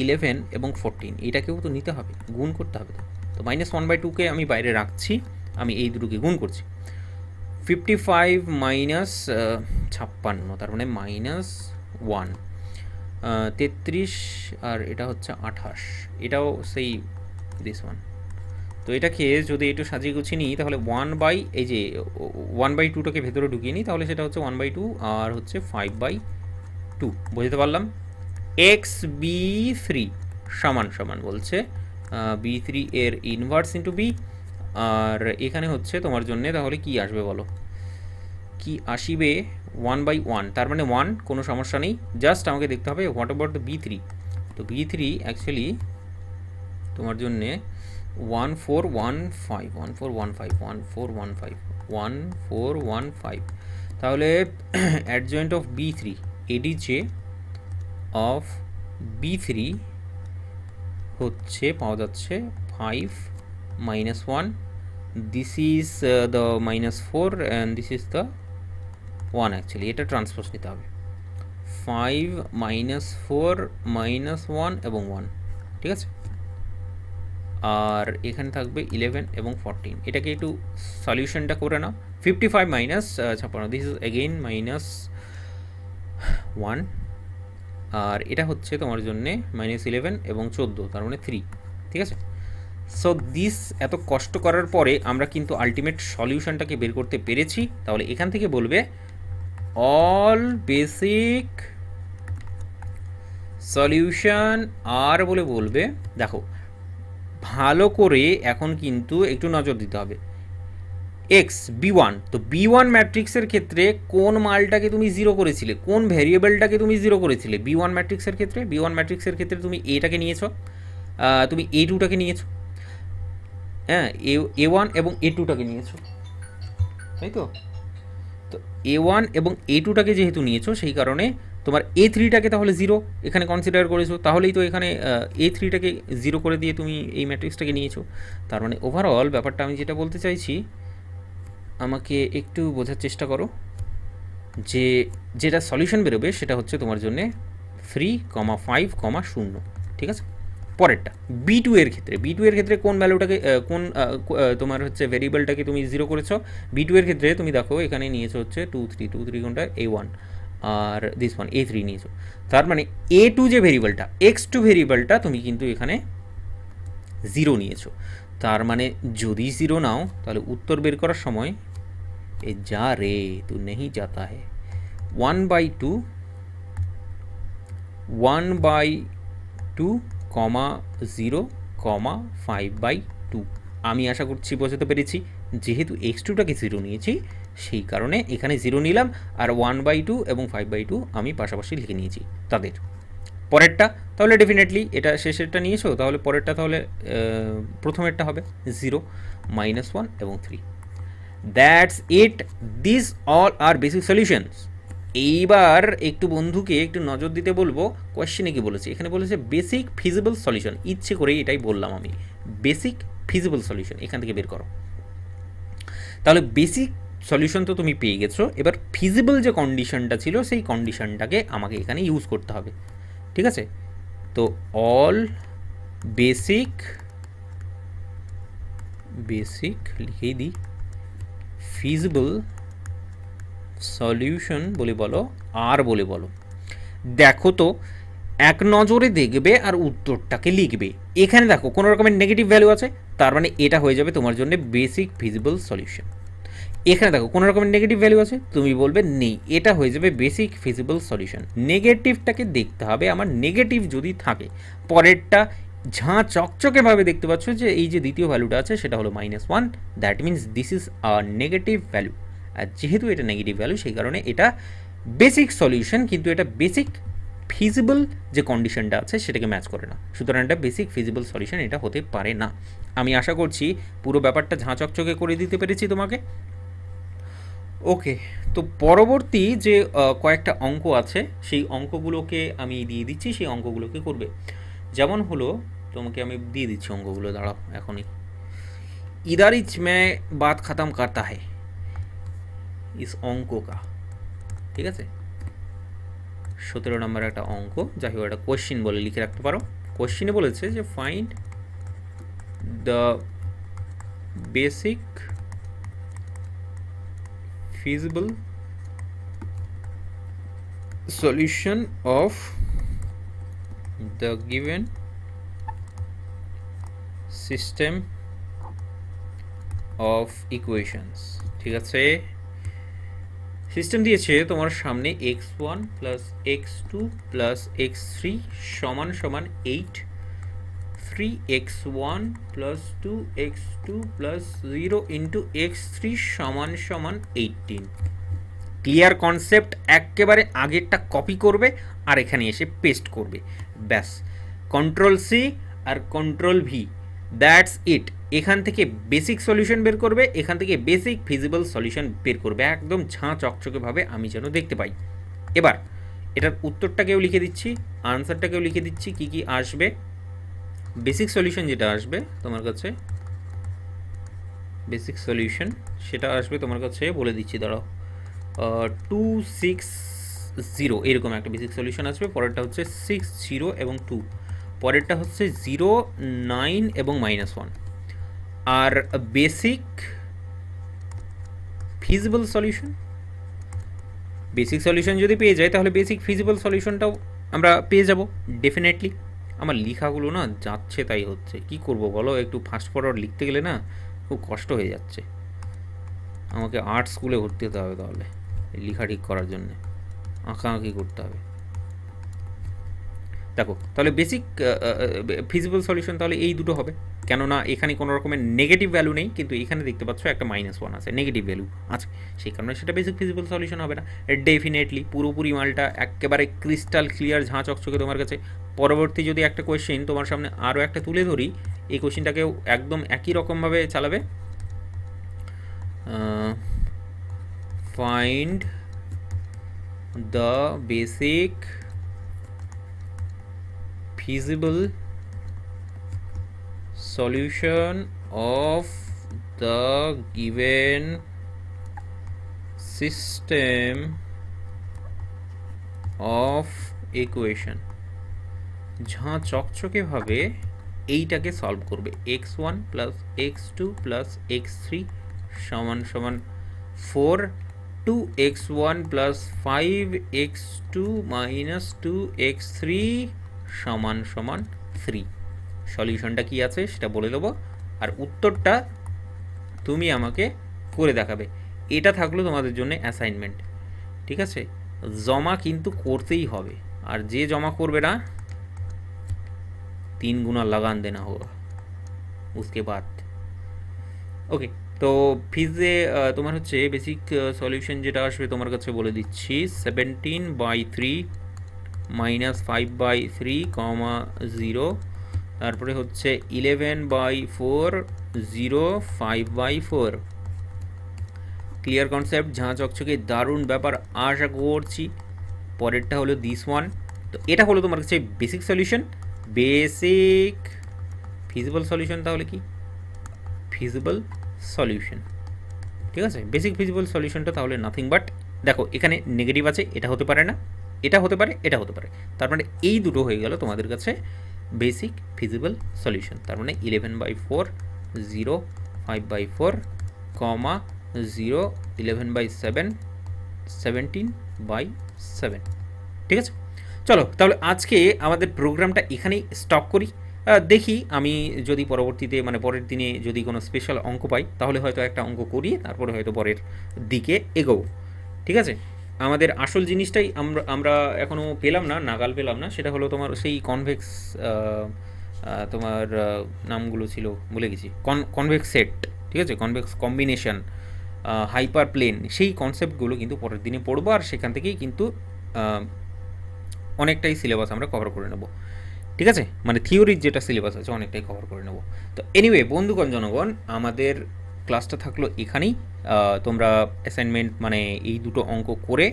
11 এবং 14, এটাকেও তো নিতে হবে, গুণ করতে হবে। তো -1/2কে আমি বাইরে রাখছি, আমি এই দুটোকে গুণ করছি। 55 মাইনাস 56, তার মানে -1, 33, আর এটা হচ্ছে 28, এটাও সেই দিস ওয়ান। তো এটাকে যদি একটু সাজিয়ে গুছিয়ে নিই তাহলে 1/2টাকে ভেতরে ঢুকিয়ে নিই, তাহলে সেটা হচ্ছে 1/2 আর হচ্ছে 5/2। বুঝতে পারলাম? XB3 সমান বলছে B3 এর ইনভার্স ইন্টু বি, আর এখানে হচ্ছে তোমার জন্য তাহলে কি আসবে বলো, কি আসিবে 1/1, তার মানে 1, কোনো সমস্যা নেই, জাস্ট আমাকে দেখতে হবে হোয়াট অ্যাবাউট দ্য B3। তো B3 অ্যাকচুয়ালি তোমার জন্যে 1415, তাহলে adjoint of B3, ADJ of B3 হচ্ছে পাওয়া যাচ্ছে 5 -1, this is the -4 and this is the 1, actually এটা ট্রান্সপোজ নিতে হবে, 5 -4 -1 এবং 1। ঠিক আছে, আর এখানে থাকবে 11 এবং 14, এটাকে একটু সলিউশনটা করে নাও। 55 -56, দিস ইজ এগেইন -1, আর এটা হচ্ছে তোমার জন্যে -11 এবং 14, তার মানে 3। ঠিক আছে, সো দিস এত কষ্ট করার পরে আমরা কিন্তু আলটিমেট সলিউশনটাকে বের করতে পেরেছি। তাহলে এখান থেকে বলবে অল বেসিক সলিউশন আর বলে বলবে, দেখো ভালো করে এখন কিন্তু একটু নজর দিতে হবে। এক্স বি ওয়ান, তো বি ওয়ান ম্যাট্রিক্সের ক্ষেত্রে কোন মালটাকে তুমি জিরো করেছিলে, কোন ভ্যারিয়েবলটাকে তুমি জিরো করেছিলে বি ওয়ান ম্যাট্রিক্সের ক্ষেত্রে? বি ওয়ান ম্যাট্রিক্সের ক্ষেত্রে তুমি এটাকে নিয়েছো, তুমি এ টুটাকে নিয়েছো, হ্যাঁ এ ওয়ান এবং এ টুটাকে নিয়েছো, তাই তো? তো এ ওয়ান এবং এ টুটাকে যেহেতু নিয়েছো সেই কারণে তোমার এ থ্রিটাকে তাহলে জিরো এখানে কনসিডার করেছো, তাহলেই তো এখানে এ থ্রিটাকে জিরো করে দিয়ে তুমি এই ম্যাট্রিক্সটাকে নিয়েছো। তার মানে ওভারঅল ব্যাপারটা আমি যেটা বলতে চাইছি, আমাকে একটু বোঝার চেষ্টা করো, যে যেটা সলিউশন বেরোবে সেটা হচ্ছে তোমার জন্যে 3,5,0, ঠিক আছে? পরেরটা বি টু এর ক্ষেত্রে, বি টু এর ক্ষেত্রে কোন ভ্যালুটাকে কোন তোমার হচ্ছে ভেরিয়েবলটাকে তুমি জিরো করেছো? বি টু এর ক্ষেত্রে তুমি দেখো এখানে নিয়েছো হচ্ছে 2, 3 কোনটা এ ওয়ান, আর দিস ওয়ান এ থ্রি নিয়েছো। তার মানে এ টু যে ভেরিয়েবলটা, এক্স টু ভেরিয়েবলটা তুমি কিন্তু এখানে জিরো নিয়েছো। তার মানে যদি জিরো নাও তাহলে উত্তর বের করার সময় এ যা রে তু নেই যাতা হে 1/2, 1/2, 0, 5/2। আমি আশা করছি বোঝাতে পেরেছি। যেহেতু এক্স টুটাকে জিরো নিয়েছি সেই কারণে এখানে জিরো নিলাম, আর 1/2 এবং 5/2 আমি পাশাপাশি লিখে নিয়েছি তাদের। পরেরটা তাহলে ডেফিনেটলি এটা শেষেরটা নিয়েছো, তাহলে পরেরটা তাহলে প্রথমেরটা হবে 0, -1 এবং 3। That's it, this all are basic solutions. এইবার একটু বন্ধুকে একটু নজর দিতে বলবো, কোয়েশ্চেনে কি বলেছে, এখানে বলেছে বেসিক ফিজিবল সলিউশন, ইচ্ছে করেই এটাই বললাম আমি, বেসিক ফিজিবল সলিউশন এখান থেকে বের করো। তাহলে বেসিক সলিউশন তো তুমি পেয়ে গেছো, এবার ফিজিবল যে কন্ডিশনটা ছিল সেই কন্ডিশনটাকে আমাকে এখানে ইউজ করতে হবে, ঠিক আছে? তো অল বেসিক, বেসিক লিখেই দিই, ফিজিবল সলিউশন বলে বলো আর বলে বলো। দেখো তো এক নজরে দেখবে আর উত্তরটাকে লিখবে। এখানে দেখো কোনো রকমের নেগেটিভ ভ্যালু আছে, তার মানে এটা হয়ে যাবে তোমার জন্য বেসিক ফিজিবল সলিউশন। এখানে দেখো কোনো রকমের নেগেটিভ ভ্যালু আছে, তুমি বলবে নেই, এটা হয়ে যাবে বেসিক ফিজিবল সলিউশন। নেগেটিভটাকে দেখতে হবে আমার, নেগেটিভ যদি থাকে পরেরটা ঝাঁ চকচকেভাবে দেখতে পাচ্ছ যে এই যে দ্বিতীয় ভ্যালুটা আছে সেটা হলো -1, that means this is a negative value. আর যেহেতু এটা নেগেটিভ ভ্যালু সেই কারণে এটা বেসিক সলিউশন, কিন্তু এটা বেসিক ফিজিবল যে কন্ডিশনটা আছে সেটাকে ম্যাচ করে না, সুতরাং এটা বেসিক ফিজিবল সলিউশন এটা হতে পারে না। আমি আশা করছি পুরো ব্যাপারটা ঝাঁ চকচকে করে দিতে পেরেছি তোমাকে। ওকে, তো পরবর্তী যে কয়েকটা অঙ্ক আছে সেই অঙ্কগুলোকে আমি দিয়ে দিচ্ছি, সেই অঙ্কগুলোকে করবে। যেমন হলো তোমাকে আমি দিয়ে দিচ্ছি অঙ্কগুলো, দাঁড়াও এখনই। इधर इच में बात ख़त्म करता है इस অঙ্ক কা, ঠিক আছে? 17 নম্বর একটা অঙ্ক, যাই হোক একটা কোয়েশ্চিন বলে লিখে রাখতে পারো। কোয়েশ্চিনে বলেছে যে find the basic feasible solution of the given system of equations, ঠিক আছে? সিস্টেম দিয়েছে তোমার সামনে x1 plus x2 plus x3 সমান সমান 8, 3x1 plus 2x2 plus 0 into x3 সমান সমান 18। ক্লিয়ার কনসেপ্ট, একেবারে আগেরটা কপি করবে আর এখানে এসে পেস্ট করবে, ব্যাস। কন্ট্রোল সি আর কন্ট্রোল ভি, দ্যাটস ইট। এখান থেকে বেসিক সলিউশন বের করবে, এখান থেকে বেসিক ফিজিবল সলিউশন বের করবে, একদম ঝাঁ চকচকেভাবে আমি যেন দেখতে পাই। এবার এটার উত্তরটাকেও লিখে দিচ্ছি, আনসারটাকেও লিখে দিচ্ছি, কি কি আসবে। বেসিক সলিউশন যেটা আসবে তোমার কাছে, বেসিক সলিউশন সেটা আসবে তোমার কাছে বলে দিচ্ছি, দাঁড়াও, 260 এরকম একটা বেসিক সলিউশন আসবে। পরেরটা হচ্ছে 60 এবং 2, পরেরটা হচ্ছে 0, 9 এবং -1। আর basic feasible solution, basic solution যদি পেয়ে যায় তাহলে বেসিক ফিজিবল সলিউশনটাও আমরা পেয়ে যাব ডেফিনেটলি। আমার লেখাগুলো না যাচ্ছে তাই হচ্ছে, কি করব বলো, একটু ফাস্ট ফরওয়ার্ড লিখতে গেলে না খুব কষ্ট হয়ে যাচ্ছে। আমাকে আর্ট স্কুলে ভর্তি হতে হবে তাহলে লেখা ঠিক করার জন্যে, আঁকাআঁকি করতে হবে। দেখো তাহলে বেসিক ফিজিবল সলিউশন তাহলে এই দুটো হবে, কেননা এখানে কোনো রকমের নেগেটিভ ভ্যালু নেই, কিন্তু এখানে দেখতে পাচ্ছ একটা -1 আছে, নেগেটিভ ভ্যালু আছে, সেই কারণে সেটা বেসিক ফিজিবল সলিউশন হবে না। ডেফিনেটলি পুরোপুরি মালটা একেবারে ক্রিস্টাল ক্লিয়ার ঝাঁ চকচকে তোমার কাছে। পরবর্তী যদি একটা কোয়েশ্চেন তোমার সামনে আরও একটা তুলে ধরি, এই কোয়েশ্চেনটাকেও একদম একই রকমভাবে চালাবে। Find the basic feasible solution of the given system of equation। ঝাঁ চকচকে ভাবে এইটাকে সলভ করবে, x1 plus x2 plus x3 সমান সমান 4, 2x1 plus 5x2 minus 2x3 সমান সমান 3। সলিউশনটা কি আছে সেটা বলে দেবো, আর উত্তরটা তুমি আমাকে করে দেখাবে। এটা থাকলো তোমাদের জন্য অ্যাসাইনমেন্ট, ঠিক আছে? জমা কিন্তু করতেই হবে, আর যে জমা করবে না 3 गुना लगान देना होगा उसके बाद। ওকে, তো ফিজে তোমার হচ্ছে বেসিক সলিউশন যেটা আসবে তোমার কাছে বলে দিচ্ছি, 17/3 মাইনাস 5/3 কমা 0, তারপরে হচ্ছে 11/4 0 5/4। ক্লিয়ার কনসেপ্ট, ঝাঁ চকচকে দারুণ ব্যাপার আশা করছি। পরেরটা হলো দিস ওয়ান। তো এটা হলো তোমার কাছে basic solution. Basic feasible solution তাহলে কি? ফিজিবল সলিউশন, ঠিক আছে? বেসিক ফিজিবল সলিউশনটা তাহলে নাথিং বাট, দেখো এখানে নেগেটিভ আছে, এটা হতে পারে না, এটা হতে পারে, এটা হতে পারে, তার মানে এই দুটো হয়ে গেল তোমাদের কাছে বেসিক ফিজিবল সলিউশন। তার মানে 11/4 0 5/4 কমা 0 11/7 17/7। ঠিক আছে, চলো তাহলে আজকে আমাদের প্রোগ্রামটা এখানেই স্টপ করি। দেখি আমি যদি পরবর্তীতে মানে পরের দিনে যদি কোনো স্পেশাল অঙ্ক পাই তাহলে হয়তো একটা অঙ্ক করিয়ে তারপরে হয়তো পরের দিকে এগোবো। ঠিক আছে, আমাদের আসল জিনিসটাই আমরা এখনও পেলাম না, নাগাল পেলাম না, সেটা হলো তোমার সেই কনভেক্স, তোমার নামগুলো ছিল ভুলে গেছি, কনভেক্স সেট, ঠিক আছে, কনভেক্স কম্বিনেশন, হাইপার প্লেন, সেই কনসেপ্টগুলো কিন্তু পরের দিনে পড়বো, আর সেখান থেকেই কিন্তু অনেকটাই সিলেবাস আমরা কভার করে নেব। ঠিক আছে, মানে থিওরির যেটা সিলেবাস আছে অনেকটাই কভার করে নেব। তো এনিওয়ে বন্ধুগণ জনগণ, আমাদের ক্লাসটা থাকলো এখানেই। তোমরা অ্যাসাইনমেন্ট মানে এই দুটো অঙ্ক করে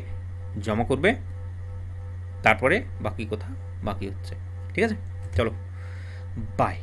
জমা করবে, তারপরে বাকি কথা বাকি হচ্ছে। ঠিক আছে, চলো বাই।